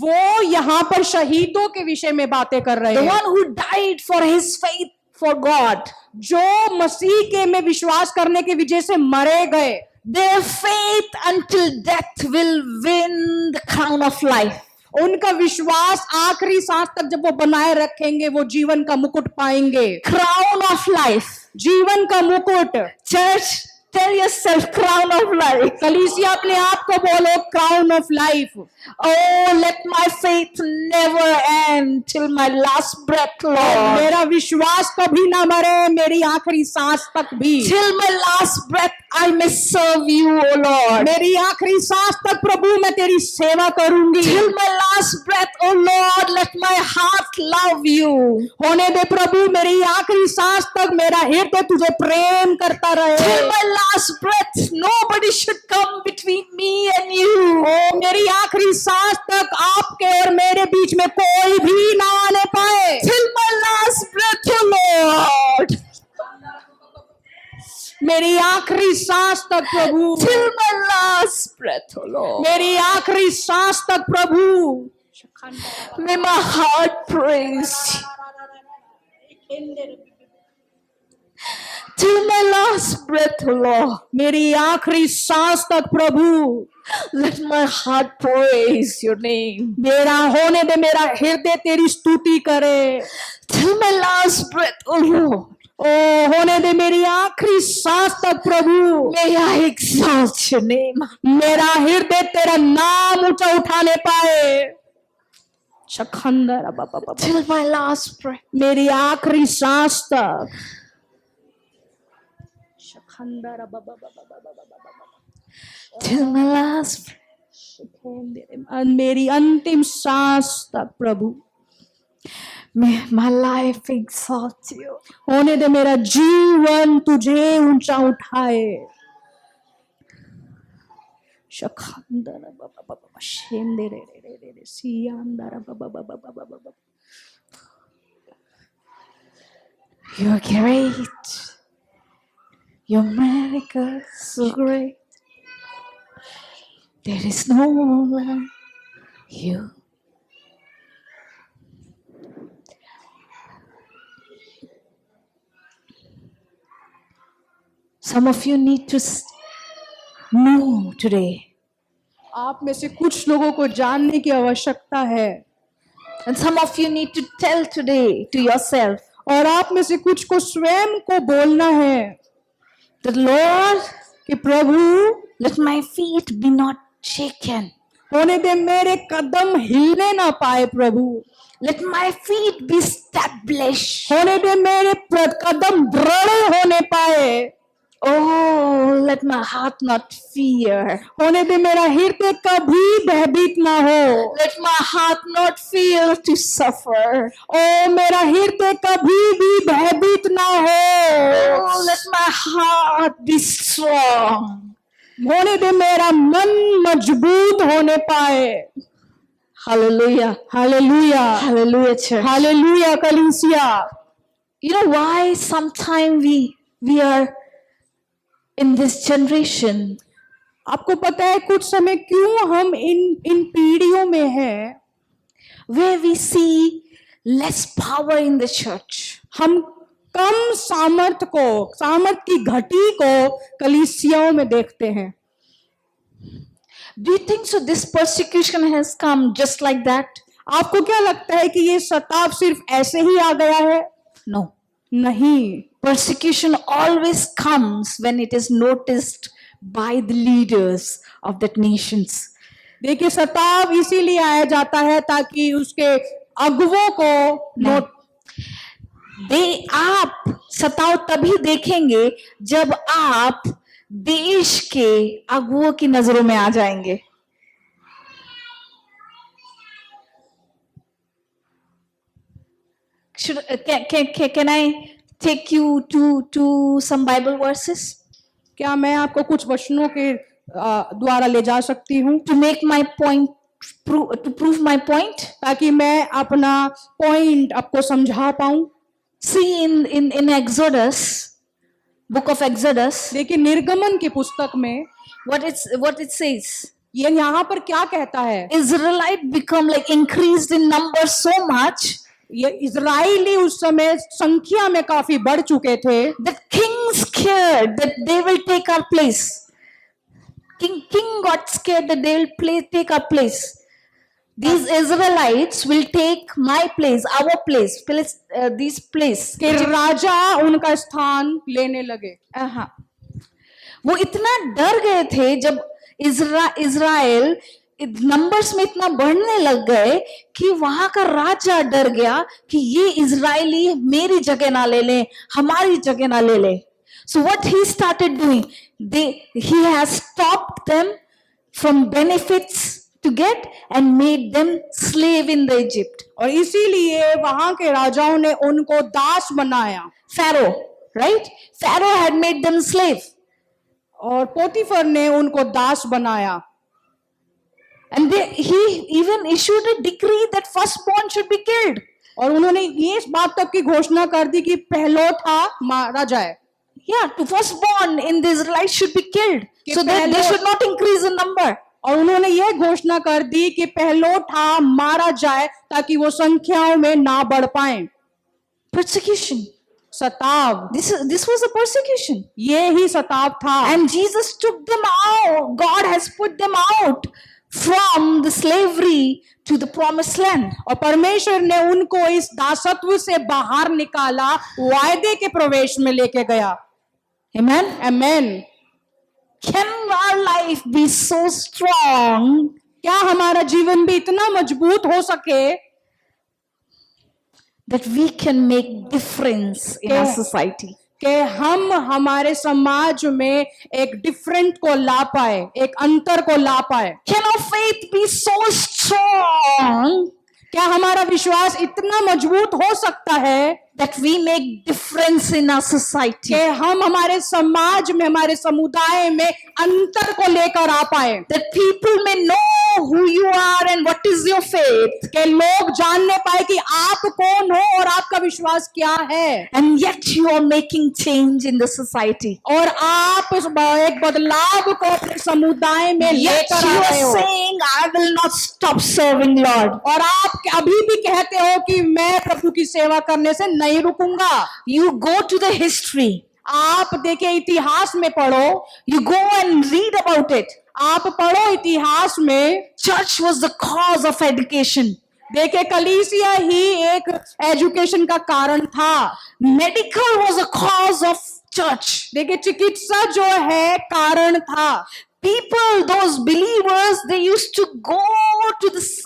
वो यहाँ पर शहीदों के विषय में बातें कर रहे The हैं. one who died for his faith for God. जो मसीह के में विश्वास करने की वजह से मरे गए. Their faith until death will win the crown of life. उनका विश्वास आखिरी सांस तक जब वो बनाए रखेंगे वो जीवन का मुकुट पाएंगे. Crown of life. जीवन का मुकुट. Church, tell yourself crown of life. कलीसिया अपने आप को बोलो crown of life. Oh, let my faith never end till my last breath, Lord. मेरा विश्वास कभी ना मरे, मेरी आखिरी सांस तक भी. Till my last breath I may serve you, O Lord. मेरी आखिरी सांस तक प्रभु मैं तेरी सेवा करूंगी. Till my last breath, O Lord, let my heart love you. होने दे प्रभु, मेरी आखिरी सांस तक मेरा हृदय तुझे प्रेम करता रहे. Till my last breath, nobody should come between me and you. ओ मेरी आखिरी सांस तक आपके और मेरे बीच में कोई भी ना आने पाए. Till my last breath, O Lord. मेरी आखिरी सांस तक प्रभु. Till my last breath, O Lord. मेरी आखिरी सांस तक प्रभु. May my heart praise you. Till my last breath, O Lord. मेरी आखिरी सांस तक प्रभु. Let my heart praise your name. मेरा होने दे, मेरा हृदय तेरी स्तुति करे. Till my last breath, O Lord. ओ होने दे मेरी आखिरी सांस तक प्रभु. May I exalt your name. मेरा हृदय तेरा नाम ऊंचा उठाने पाए. शखंदर बाबा. Till my last breath. मेरी आखिरी सांस तक. शखंदर बाबा. Till my last breath. मेरी अंतिम सांस तक प्रभु. May my life exalt you. होने दे मेरा जीवन तुझे ऊंचा उठाए. शखंदर बाबा. शेंदे रे सियांदर बाबा. You're great. Your miracles so great. There is no one like you. Some of you need to know today. आप में से कुछ लोगों को जानने की आवश्यकता है. And some of you need to tell today to yourself. और आप में से कुछ को स्वयं को बोलना है. The Lord, कि प्रभु let my feet be not shaken. होने दे मेरे कदम हिलने ना पाए प्रभु. Let my feet be established. होने दे मेरे कदम दृढ़ होने पाए. Oh, let my heart not fear. होने दे मेरा हृदय कभी भयभीत ना हो. Let my heart not fear to suffer. ओ मेरा हृदय कभी भी भयभीत ना हो. Oh, let my heart be strong. होने दे मेरा मन मजबूत होने पाए. Hallelujah. Hallelujah. Hallelujah, church. Hallelujah कलीसिया. You know why sometimes we are in this generation? आपको पता है कुछ समय क्यों हम इन पीढ़ियों में हैं where we see less power in the church. हम कम सामर्थ की घटी को कलीसियाओं में देखते हैं. Do you think so this persecution has come just like that? आपको क्या लगता है कि ये सताव सिर्फ ऐसे ही आ गया है? No. नहीं. Persecution always comes when it is noticed by the leaders of that nations. देखिए सताव इसीलिए आया जाता है ताकि उसके अगुवों को नोट आप सताव तभी देखेंगे जब आप देश के अगुवों की नजरों में आ जाएंगे. Can I take you to some Bible verses क्या मैं आपको कुछ वचनों के द्वारा ले जा सकती हूँ to make my point, to prove my point? ताकि मैं अपना पॉइंट आपको समझा पाऊं. See in Exodus, book of Exodus, देखिए निर्गमन की पुस्तक में what it says. ये यहाँ पर क्या कहता है. Israelite become like increased in number so much ये इजराइली उस समय संख्या में काफी बढ़ चुके थे. that king scared that they will take our place. King got scared that they will take our place. These Israelites will take my place, our place, this place. कि राजा उनका स्थान लेने लगे. हाँ, वो इतना डर गए थे जब इजराइल नंबर्स में इतना बढ़ने लग गए कि वहां का राजा डर गया कि ये इजरायली मेरी जगह ना ले ले, हमारी जगह ना ले ले. So what he started doing, he has stopped them from benefits to get and made them slave in the Egypt. और इसीलिए वहां के राजाओं ने उनको दास बनाया. Pharaoh, right? Pharaoh had made them slave. और पोतीफर ने उनको दास बनाया. And he even issued a decree that firstborn should be killed. और उन्होंने ये इस बात तक की घोषणा कर दी कि पहलौठा मारा जाए. Yeah, to firstborn in the Israelites should be killed, so that they should not increase in number. और उन्होंने ये घोषणा कर दी कि पहलौठा मारा जाए ताकि वो संख्याओं में ना बढ़ पाए. Persecution. सताव. This was a persecution. ये ही सताव था. And Jesus took them out. God has put them out from the slavery to the promised land. और परमेश्वर ने उनको इस दासत्व से बाहर निकाला, वायदे के प्रवेश में लेके गया. Amen. Amen. Can our life be so strong? क्या हमारा जीवन भी इतना मजबूत हो सके that we can make difference in our society? कि हम हमारे समाज में एक डिफरेंट को ला पाए, एक अंतर को ला पाए. Can our faith be so strong क्या हमारा विश्वास इतना मजबूत हो सकता है that we make difference in our society? कि हम हमारे समाज में, हमारे समुदाय में अंतर को लेकर आ पाए. That people may know who you are and what is your faith. कि लोग जानने पाए कि आप कौन हो और आपका विश्वास क्या है. And yet you are making change in the society. और आप एक बदलाव को अपने समुदाय में Yet लेकर you आ are रहे हो. saying, I will not stop serving Lord. और आप अभी भी कहते हो कि मैं प्रभु की सेवा करने से नहीं रुकूंगा. You go to the history. आप देखिए इतिहास में पढ़ो. You go and read about it. आप पढ़ो इतिहास में. Church was the cause of education. देखिए कलीसिया ही एक एजुकेशन का कारण था. Medical was a cause of church. देखिए चिकित्सा जो है कारण था. People, those believers, they used to go to this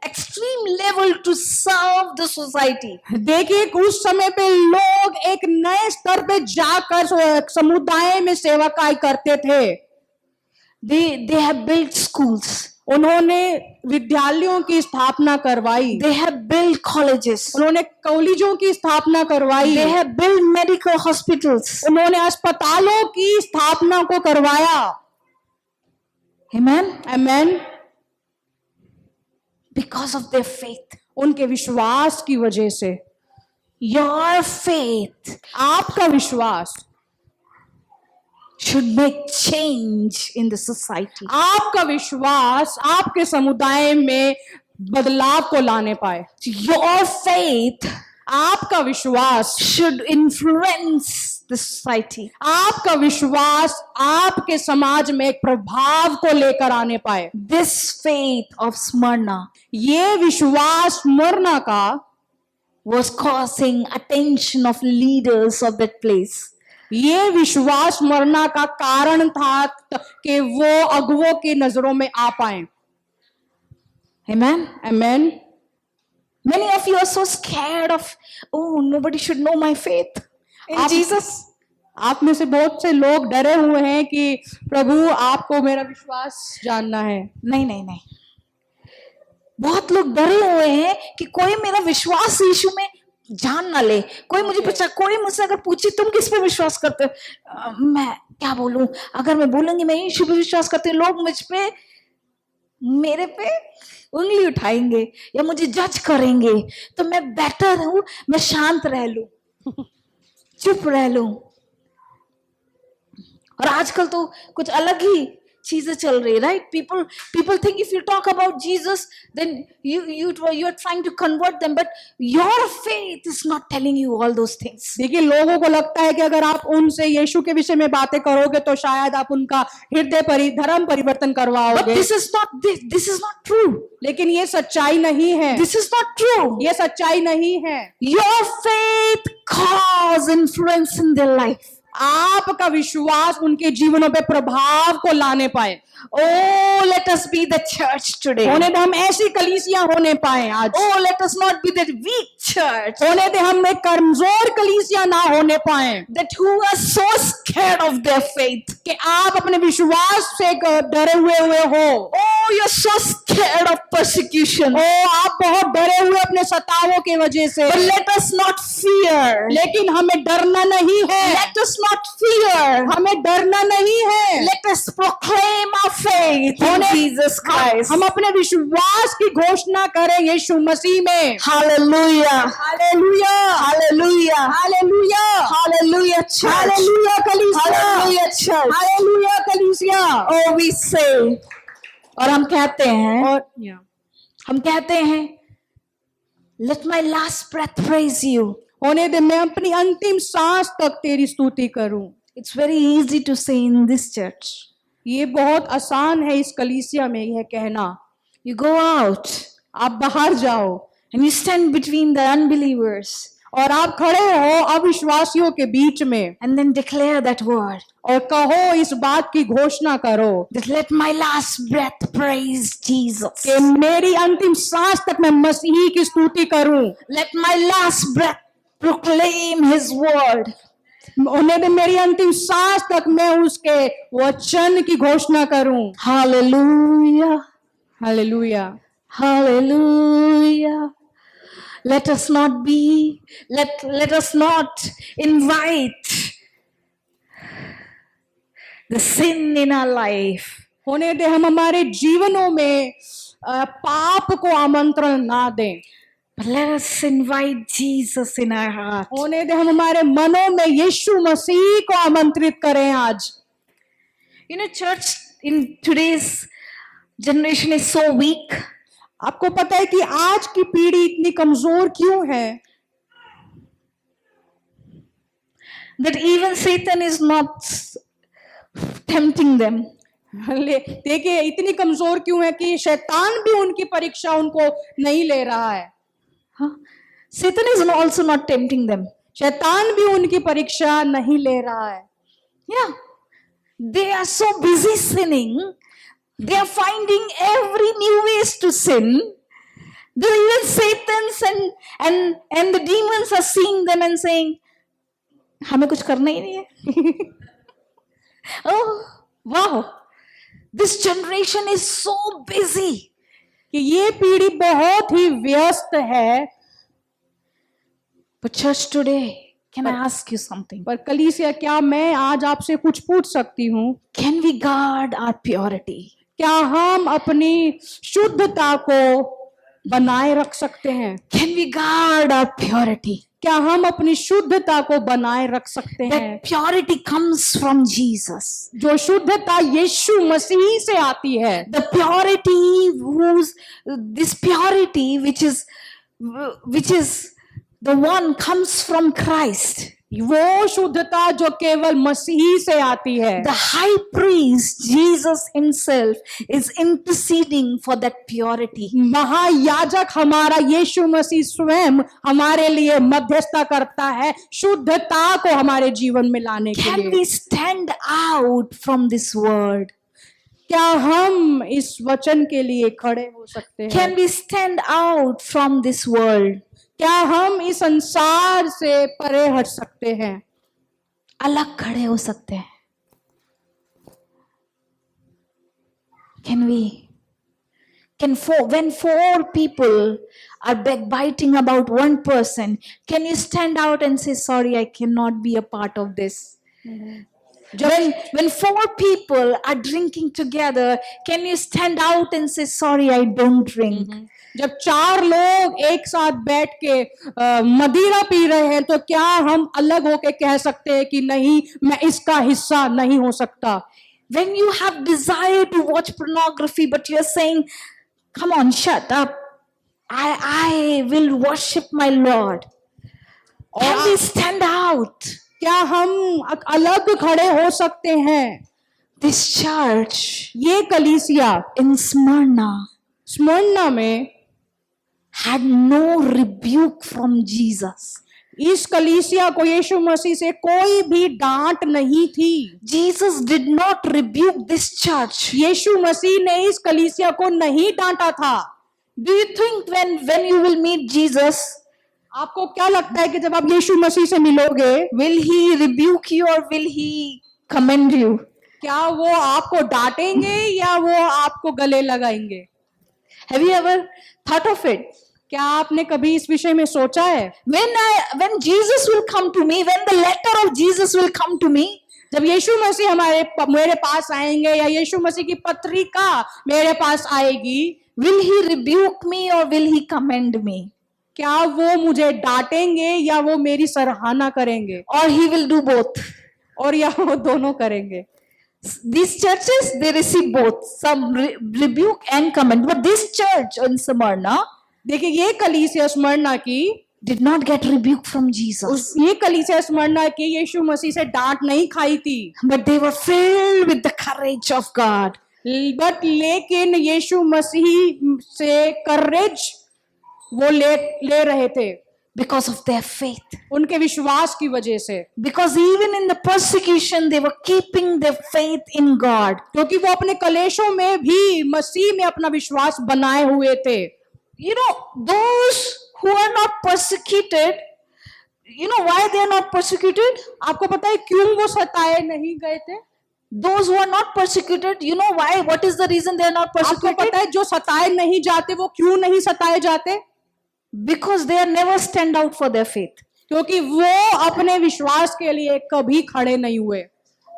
extreme level to serve the society. देखिए उस समय पे लोग एक नए स्तर पे जाकर समुदाय में सेवाकाई करते थे. They have built schools. उन्होंने विद्यालयों की स्थापना करवाई. They have built colleges. उन्होंने कॉलेजों की स्थापना करवाई. They have built medical hospitals. उन्होंने अस्पतालों की स्थापना को करवाया. Amen. Amen. Because of their faith. उनके विश्वास की वजह से. Your faith, आपका विश्वास should make change in the society. आपका विश्वास आपके समुदाय में बदलाव को लाने पाए. Your faith, आपका विश्वास should influence the society. आपका विश्वास आपके समाज में एक प्रभाव को लेकर आने पाए. This faith of Smyrna, ये विश्वास स्मरणा का was causing attention of leaders of that place. ये विश्वास मरना का कारण था कि वो अगुवों की नजरों में आ पाए। Amen. Amen. Many of you are so scared of, oh, nobody should know my faith in आप- Jesus. आप में से बहुत से लोग डरे हुए हैं कि प्रभु आपको मेरा विश्वास जानना है। नहीं नहीं नहीं, बहुत लोग डरे हुए हैं कि कोई मेरा विश्वास यीशु में जान ना ले। कोई मुझे पूछा, कोई मुझसे अगर पूछे तुम किस पे विश्वास करते हो, मैं क्या बोलूं? अगर मैं बोलूंगी मैं यीशु पे विश्वास करती हूँ, लोग मुझ पे, मेरे पे उंगली उठाएंगे या मुझे जज करेंगे, तो मैं बेटर हूं मैं शांत रह लूं, चुप रह लूं। और आजकल तो कुछ अलग ही चीजें चल रही है, right? people think if you talk about Jesus then you're trying to convert them, but your faith is not telling you all those things. देखिए, लोगों को लगता है कि अगर आप उनसे यीशु के विषय में बातें करोगे तो शायद आप उनका धर्म परिवर्तन But करवाओगे। this is not true. लेकिन ये सच्चाई नहीं है। This is not true. ये सच्चाई नहीं है। Your faith cause influence in their life. आपका विश्वास उनके जीवनों पे प्रभाव को लाने पाए। Oh, let us be the church today. होने दे हम ऐसी कलीसिया होने पाए आज। Oh, let us not be that weak church होने दे हम एक कमजोर कलीसिया ना होने पाए that who are so scared of their faith. कि आप अपने विश्वास से डरे हुए हो। Oh, you're so scared of persecution. ओ, आप बहुत डरे हुए अपने सतावों की वजह से। But let us not fear. लेकिन हमें डरना नहीं है। Let us not fear. हमें डरना नहीं है। Let us proclaim our faith in Jesus Christ. हम अपने विश्वास की घोषणा करें यीशु मसीह में। Hallelujah. Hallelujah, Hallelujah. Hallelujah, Hallelujah, church. Hallelujah कलीसिया, Hallelujah, church. हालेलुया कलीसिया। Oh, we say, और हम कहते हैं, और हम कहते हैं, let my last breath praise you. होने दे मैं अपनी अंतिम सांस तक तेरी स्तुति करूं। It's very easy to say in this church. ये बहुत आसान है इस कलीसिया में यह कहना। You go out आप बाहर जाओ and you stand between the unbelievers और आप खड़े हो अविश्वासियों के बीच में and then declare that word. और कहो, इस बात की घोषणा करो That let my last breath praise Jesus. कि मेरी अंतिम सांस तक मैं मसीह की स्तुति करूं। Let my last breath proclaim his word. होने दे मेरी अंतिम सांस तक मैं उसके वचन की घोषणा करूं। Hallelujah. Hallelujah. Hallelujah. Let us not be, let us not invite the sin in our life. होने दे हम हमारे जीवनों में पाप को आमंत्रण ना दें। But let us invite Jesus in our heart. होने दे हम हमारे मनों में यीशु मसीह को आमंत्रित करें आज। You know, church in today's generation is so weak. आपको पता है कि आज की पीढ़ी इतनी कमजोर क्यों है? That even Satan is not tempting them. देखिए, इतनी कमजोर क्यों है कि शैतान भी उनकी परीक्षा उनको नहीं ले रहा है। Huh? Satan is also not tempting them. शैतान भी उनकी परीक्षा नहीं ले रहा है। Yeah. They are so busy sinning. They are finding every new ways to sin. Even Satans and the demons are seeing them and saying, हमें कुछ करना ही नहीं है. Oh, wow. This generation is so busy. कि ये पीढ़ी बहुत ही व्यस्त है। But church today, can I ask you something? पर कलीसिया, क्या मैं आज आपसे कुछ पूछ सकती हूँ? Can we guard our purity? क्या हम अपनी शुद्धता को बनाए रख सकते हैं? Can we guard our purity? क्या हम अपनी शुद्धता को बनाए रख सकते हैं? That purity comes from Jesus. जो शुद्धता यीशु मसीह से आती है। The purity this purity which is the one comes from Christ. वो शुद्धता जो केवल मसीह से आती है। The high priest, Jesus himself, is interceding for that purity. महायाजक हमारा यीशु मसीह स्वयं हमारे लिए मध्यस्थता करता है शुद्धता को हमारे जीवन में लाने के Can लिए। we stand out from this word? क्या हम इस वचन के लिए खड़े हो सकते हैं? Can we stand out from this world? क्या हम इस संसार से परे हट सकते हैं? अलग खड़े हो सकते हैं? Can we? When four people are backbiting about one person, can you stand out and say, sorry, I cannot be a part of this? When four people are drinking together, can you stand out and say, sorry, I don't drink? जब चार लोग एक साथ बैठ के मदिरा P रहे हैं तो क्या हम अलग होके कह सकते हैं कि नहीं, मैं इसका हिस्सा नहीं हो सकता? When you have desire to watch pornography, but you're saying, come on, shut up. I will worship my Lord. Can we stand out? क्या हम अलग खड़े हो सकते हैं? This church ये कलीसिया in Smyrna में had no rebuke from Jesus. इस कलीसिया को यीशु मसीह से कोई भी डांट नहीं थी। Jesus did not rebuke this church. यीशु मसीह ने इस कलीसिया को नहीं डांटा था। Do you think when you will meet Jesus, आपको क्या लगता है कि जब आप यीशु मसीह से मिलोगे, will he rebuke you or will he commend you? क्या वो आपको डांटेंगे या वो आपको गले लगाएंगे? Have you ever thought of it? क्या आपने कभी इस विषय में सोचा है? When Jesus will come to me, when the letter of Jesus will come to me, जब यीशु मसीह मेरे पास आएंगे या यीशु मसीह की पत्रिका मेरे पास आएगी, will he rebuke me or will he commend me? क्या वो मुझे डांटेंगे या वो मेरी सराहना करेंगे? Or he will do both? और या वो दोनों करेंगे? These churches, they receive both, some rebuke and comment. But this church in Smyrna, देखिए ये कलीसिया स्मरणा की did not get rebuke from Jesus. ये कलीसिया स्मरणा की यीशु मसीह से डांट नहीं खाई थी, But they were filled with the courage of God. But लेकिन यीशु मसीह से करेज वो ले रहे थे Because of their faith. उनके विश्वास की वजह से। Because even in the persecution, they were keeping their faith in God. क्योंकि वो अपने कलेशों में भी मसीह में अपना विश्वास बनाए हुए थे। You know, those who are not persecuted, you know why they are not persecuted? आपको पता है क्यों वो सताए नहीं गए थे? Those who are not persecuted, you know why? What is the reason they are not आपको persecuted? पता है जो सताए नहीं जाते वो क्यों नहीं सताए जाते? Because they are never stand out for their faith. क्योंकि वो अपने विश्वास के लिए कभी खड़े नहीं हुए।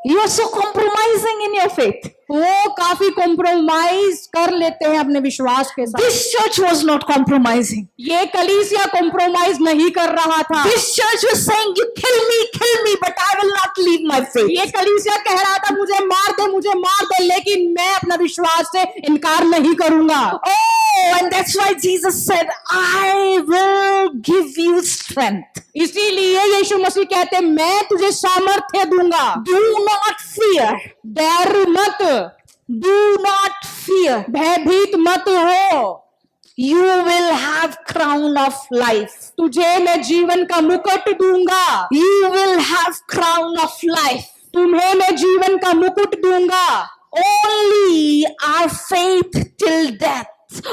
You are so compromising in your faith. वो काफी कॉम्प्रोमाइज कर लेते हैं अपने विश्वास के साथ। This church was not compromising. ये कलीसिया कॉम्प्रोमाइज नहीं कर रहा था। This church was saying, you kill me, but I will not leave my faith. ये कलीसिया कह रहा था मुझे मार दे, लेकिन मैं अपना विश्वास से इनकार नहीं करूंगा। Oh, and that's why Jesus said, I will give you strength. इसीलिए यीशु मसीह कहते मैं तुझे सामर्थ्य दूंगा। Do not fear. डर मत, Do not fear. भयभीत मत हो। You will have crown of life. तुझे मैं जीवन का मुकुट दूंगा। You will have crown of life. तुम्हें मैं जीवन का मुकुट दूंगा। Only our faith till death,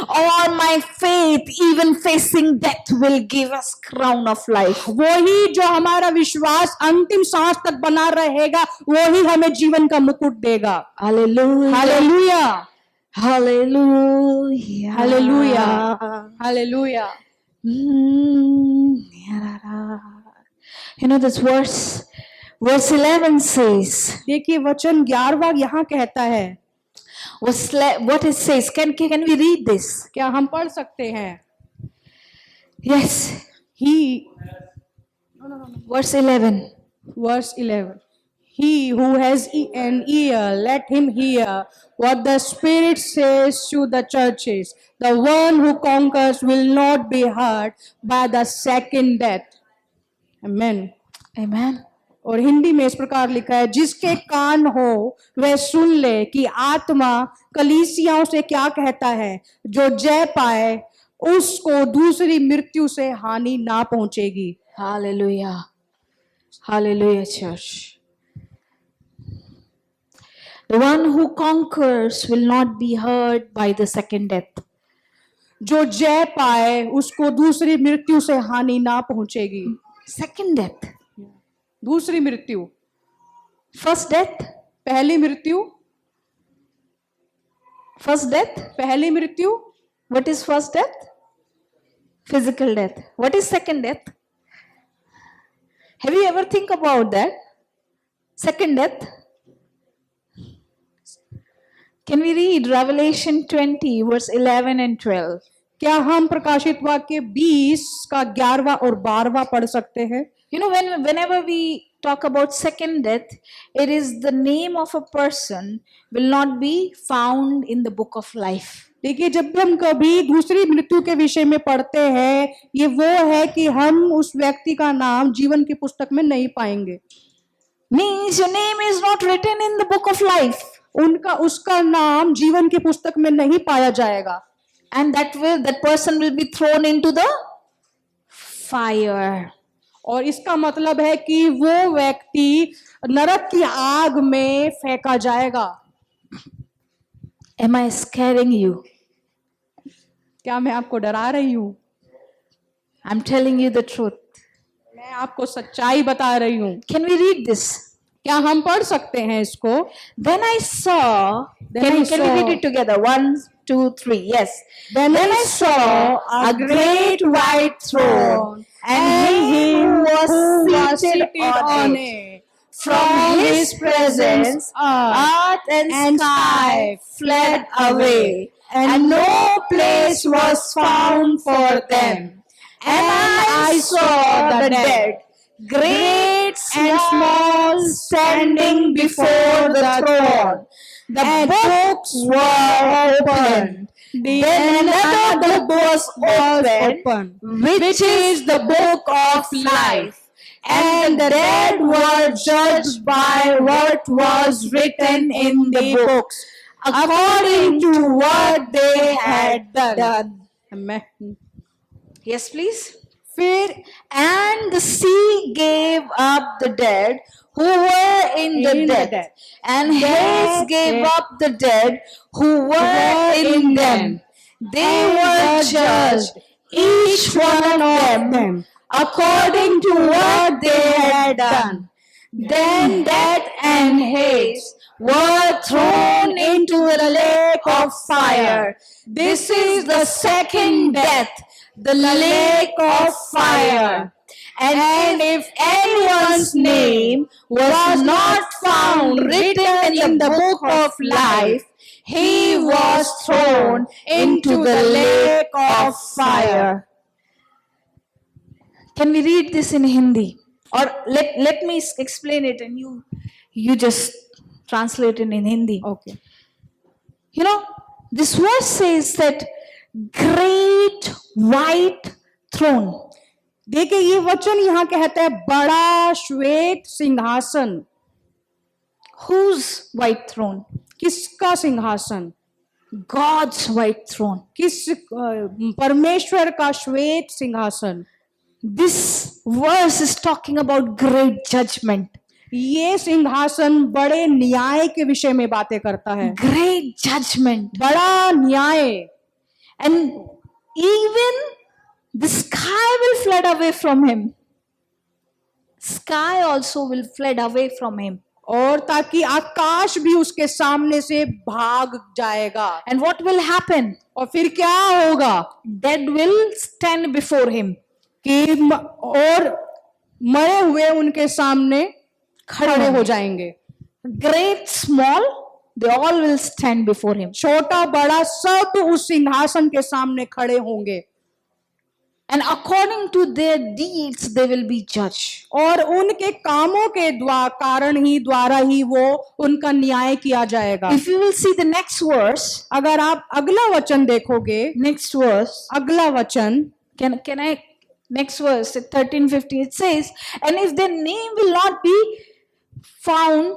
or my faith even facing death, will give us crown of life. वही जो हमारा विश्वास अंतिम सांस तक बना रहेगा वही हमें जीवन का मुकुट देगा। Hallelujah. Hallelujah, Hallelujah. Hallelujah, hallelujah. You know this verse 11 says, देखिए वचन 11वां यहाँ कहता है, what it says. Can we read this? क्या हम पढ़ सकते हैं? Yes. Verse 11. Verse 11. He who has an ear, let him hear what the Spirit says to the churches. The one who conquers will not be hurt by the second death. Amen. Amen. और हिंदी में इस प्रकार लिखा है, जिसके कान हो वह सुन ले कि आत्मा कलीसियाओं से क्या कहता है। जो जय पाए उसको दूसरी मृत्यु से हानि ना पहुंचेगी। Hallelujah. Hallelujah, church. The one who conquers will not be hurt by the second death. जो जय पाए उसको दूसरी मृत्यु से हानि ना पहुंचेगी। Second death. दूसरी मृत्यु, First death. पहली मृत्यु, First death. पहली मृत्यु, What is first death? Physical death. What is second death? Have you ever think about that? Second death. Can we read Revelation 20 verse 11 and 12? क्या हम प्रकाशित वाक्य 20 का 11वां और 12वां पढ़ सकते हैं? You know, whenever we talk about second death, it is the name of a person will not be found in the book of life. देखिए, जब भी हम कभी दूसरी मृत्यु के विषय में पढ़ते हैं, ये वो है कि हम उस व्यक्ति का नाम जीवन की पुस्तक में नहीं पाएंगे। Means your name is not written in the book of life. उसका नाम जीवन की पुस्तक में नहीं पाया जाएगा। And that person will be thrown into the fire. और इसका मतलब है कि वो व्यक्ति नरक की आग में फेंका जाएगा। Am I scaring you? क्या मैं आपको डरा रही हूँ? I'm telling you the truth. मैं आपको सच्चाई बता रही हूँ। Can we read this? क्या हम पढ़ सकते हैं इसको? Then I saw. Can we read it together? 1, 2, 3. Yes. Then I saw a great white throne, and he who was seated on it. From his presence, earth and sky fled away, and no place was found for them. And I saw the dead, great and small, standing before the throne. The books were opened. Then another book was opened, which is the book of life. And the dead were judged by what was written in the books, according to what they had done. Amen. Yes, please. And the sea gave up the dead who were in the death, and Hades gave up the dead who were in them. They were judged, each one of them, according to what they had done. Then death and Hades were thrown into the lake of fire. This is the second death, the lake of fire. And if anyone's name was not found written in the book of life, he was thrown into the lake of fire. Can we read this in Hindi? Or let me explain it and you just translate it in Hindi. Okay. You know, this verse says that great white throne. देखिए, ये वचन यहाँ कहता है बड़ा श्वेत सिंहासन। Whose white throne? किसका सिंहासन? God's white throne. परमेश्वर का श्वेत सिंहासन। This verse is talking about great judgment. ये सिंहासन बड़े न्याय के विषय में बातें करता है। Great judgment. बड़ा न्याय। And even the sky will fled away from him. Sky also will fled away from him. और ताकि आकाश भी उसके सामने से भाग जाएगा। And what will happen? और फिर क्या होगा? Dead will stand before him. कि और मरे हुए उनके सामने खड़े हो जाएंगे। Great, small, they all will stand before him. छोटा बड़ा सब उस सिंहासन के सामने खड़े होंगे। And according to their deeds, they will be judged. और उनके कामों के द्वारा ही वो उनका न्याय किया जाएगा। If you will see the next verse, अगर आप अगला वचन देखोगे, next verse, अगला वचन, can I Next verse, 13:15, it says, and if their name will not be found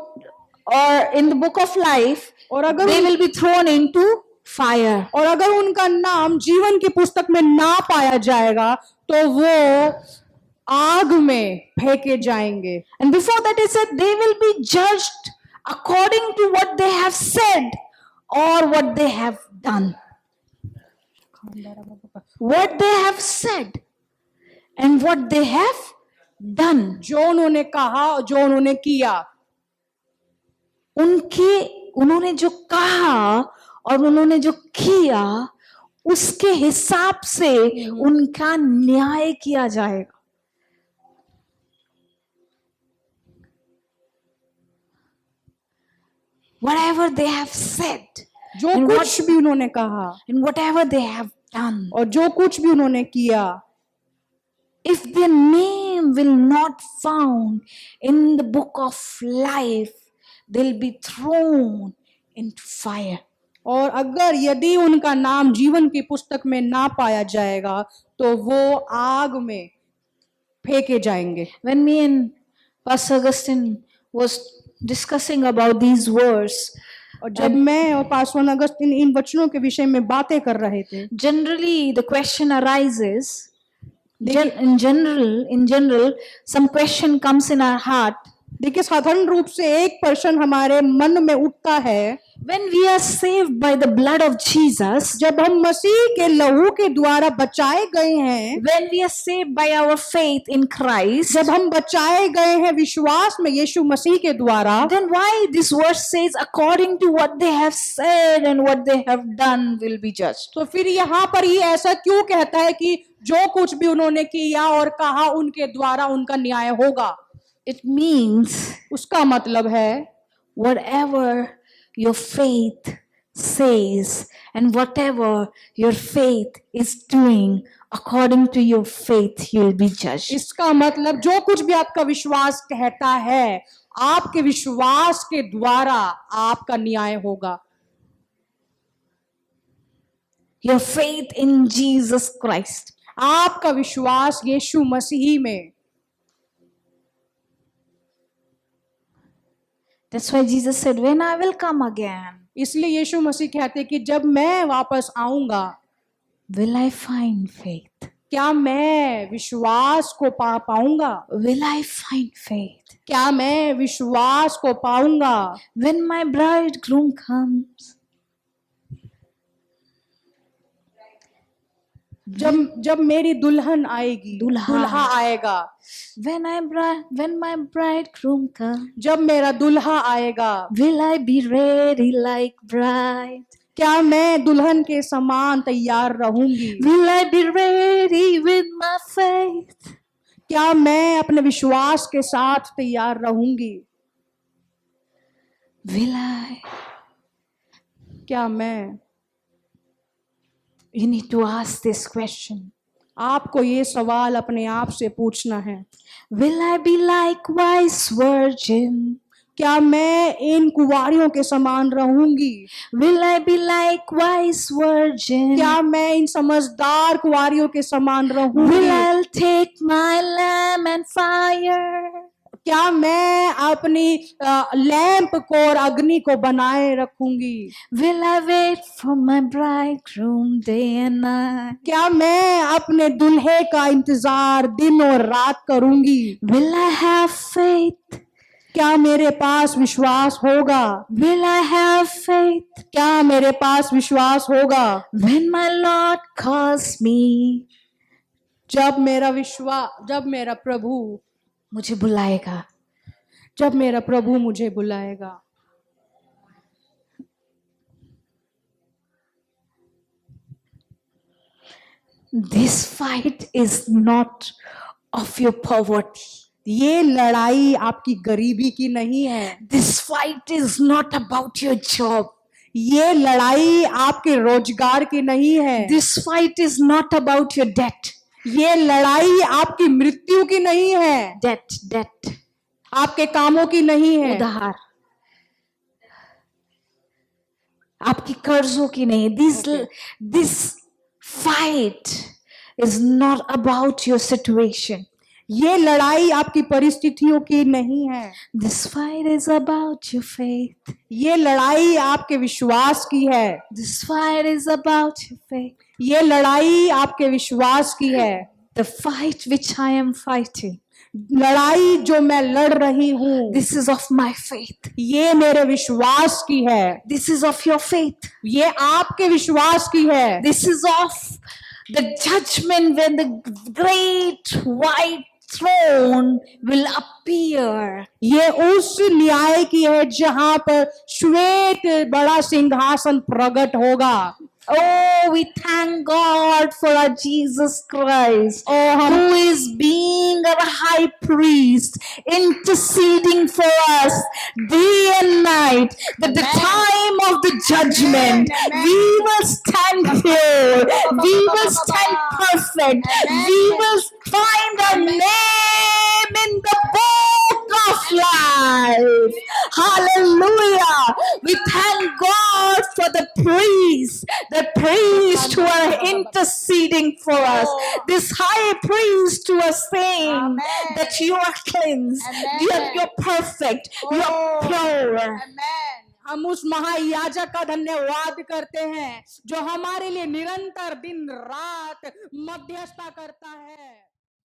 or in the book of life, और अगर they will be thrown into fire. और अगर उनका नाम जीवन की पुस्तक में ना पाया जाएगा तो वो आग में फेंके जाएंगे. And before that it said they will be judged according to what they have said or what they have done. What they have said and what they have done. जो उन्होंने कहा और जो उन्होंने किया, उन्होंने जो कहा और उन्होंने जो किया उसके हिसाब से उनका न्याय किया जाएगा. Whatever they have said जो and कुछ भी उन्होंने कहा and whatever they have done, और जो कुछ भी उन्होंने किया, if their name will not found in the book of life, they'll be thrown into fire. और अगर यदि उनका नाम जीवन की पुस्तक में ना पाया जाएगा तो वो आग में फेंके जाएंगे. When me and Pastor Augustine was discussing about these words, और जब मैं और पास्टर अगस्तिन इन वचनों के विषय में बातें कर रहे थे, generally the question arises, in general, some question comes in our heart. देखिए साधारण रूप से एक प्रश्न हमारे मन में उठता है, when we are saved by the blood of Jesus, जब हम मसीह के लहू के द्वारा बचाए गए हैं, when we are saved by our faith in Christ, जब हम बचाए गए हैं विश्वास में यीशु मसीह के द्वारा, then why this verse says according to what they have said and what they have done will be judged? तो फिर यहाँ पर ये ऐसा क्यों कहता है कि जो कुछ भी उन्होंने किया और कहा उनके द्वारा उनका न्याय होगा? It means उसका मतलब है whatever your faith says and whatever your faith is doing, according to your faith you will be judged. इसका मतलब जो कुछ भी आपका विश्वास कहता है, आपके विश्वास के द्वारा आपका न्याय होगा. Your faith in Jesus Christ. आपका विश्वास यीशु मसीह में. That's why Jesus said, when I will come again, इसलिए यीशु मसीह कहते कि जब मैं वापस आऊंगा, will I find faith? क्या मैं विश्वास को पा पाऊंगा? Will I find faith? क्या मैं विश्वास को पाऊंगा? When my bridegroom comes, जब मेरी दुल्हन आएगी, दुल्हा आएगा. when my bridegroom comes, जब मेरा दुल्हा आएगा, will I be ready like bride? क्या मैं दुल्हन के समान तैयार रहूंगी? Will I be ready with my faith? क्या मैं अपने विश्वास के साथ तैयार रहूंगी? Will I? क्या मैं? You need to ask this question. आपको ये सवाल अपने आप से पूछना है. Will I be like wise virgin? क्या मैं इन कुंवारियों के समान रहूंगी? Will I be like wise virgin? क्या मैं इन समझदार कुंवारियों के समान Will रहूंगी? I take my lamb and fire? क्या मैं अपनी लैंप को और अग्नि को बनाए रखूंगी? Will I wait for my bridegroom day and night? क्या मैं अपने दुल्हे का इंतजार दिन और रात करूंगी? Will I have faith? क्या मेरे पास विश्वास होगा? Will I have faith? क्या मेरे पास विश्वास होगा? When my Lord calls me, जब मेरा प्रभु मुझे बुलाएगा. जब मेरा प्रभु मुझे बुलाएगा. This fight is not of your poverty. ये लड़ाई आपकी गरीबी की नहीं है. This fight is not about your job. ये लड़ाई आपके रोजगार की नहीं है. This fight is not about your debt. ये लड़ाई आपकी मृत्यु की नहीं है. Debt. आपके कामों की नहीं है. उधार. आपकी कर्जों की नहीं. This fight is not about your situation. ये लड़ाई आपकी परिस्थितियों की नहीं है, This fight is about your faith. ये लड़ाई आपके विश्वास की है, This fight is about your faith. ये लड़ाई आपके विश्वास की है। The fight which I am fighting, लड़ाई जो मैं लड़ रही हूँ, this is of my faith. ये मेरे विश्वास की है, This is of your faith. ये आपके विश्वास की है। This is of the judgment when the great white throne will appear. ये उस न्याय की है जहां पर श्वेत बड़ा सिंहासन प्रकट होगा। Oh, we thank God for our Jesus Christ, who is being our high priest, interceding for us day and night, that the time of the judgment, we will stand pure, we will stand perfect, we will find our name in the book of life. Hallelujah. We thank God for the priests who are interceding for us. This high priest who are saying that you are cleansed, you're perfect, you're pure. हम उस महायाजक का धन्यवाद करते हैं जो हमारे लिए निरंतर दिन रात मध्यस्थता करता है।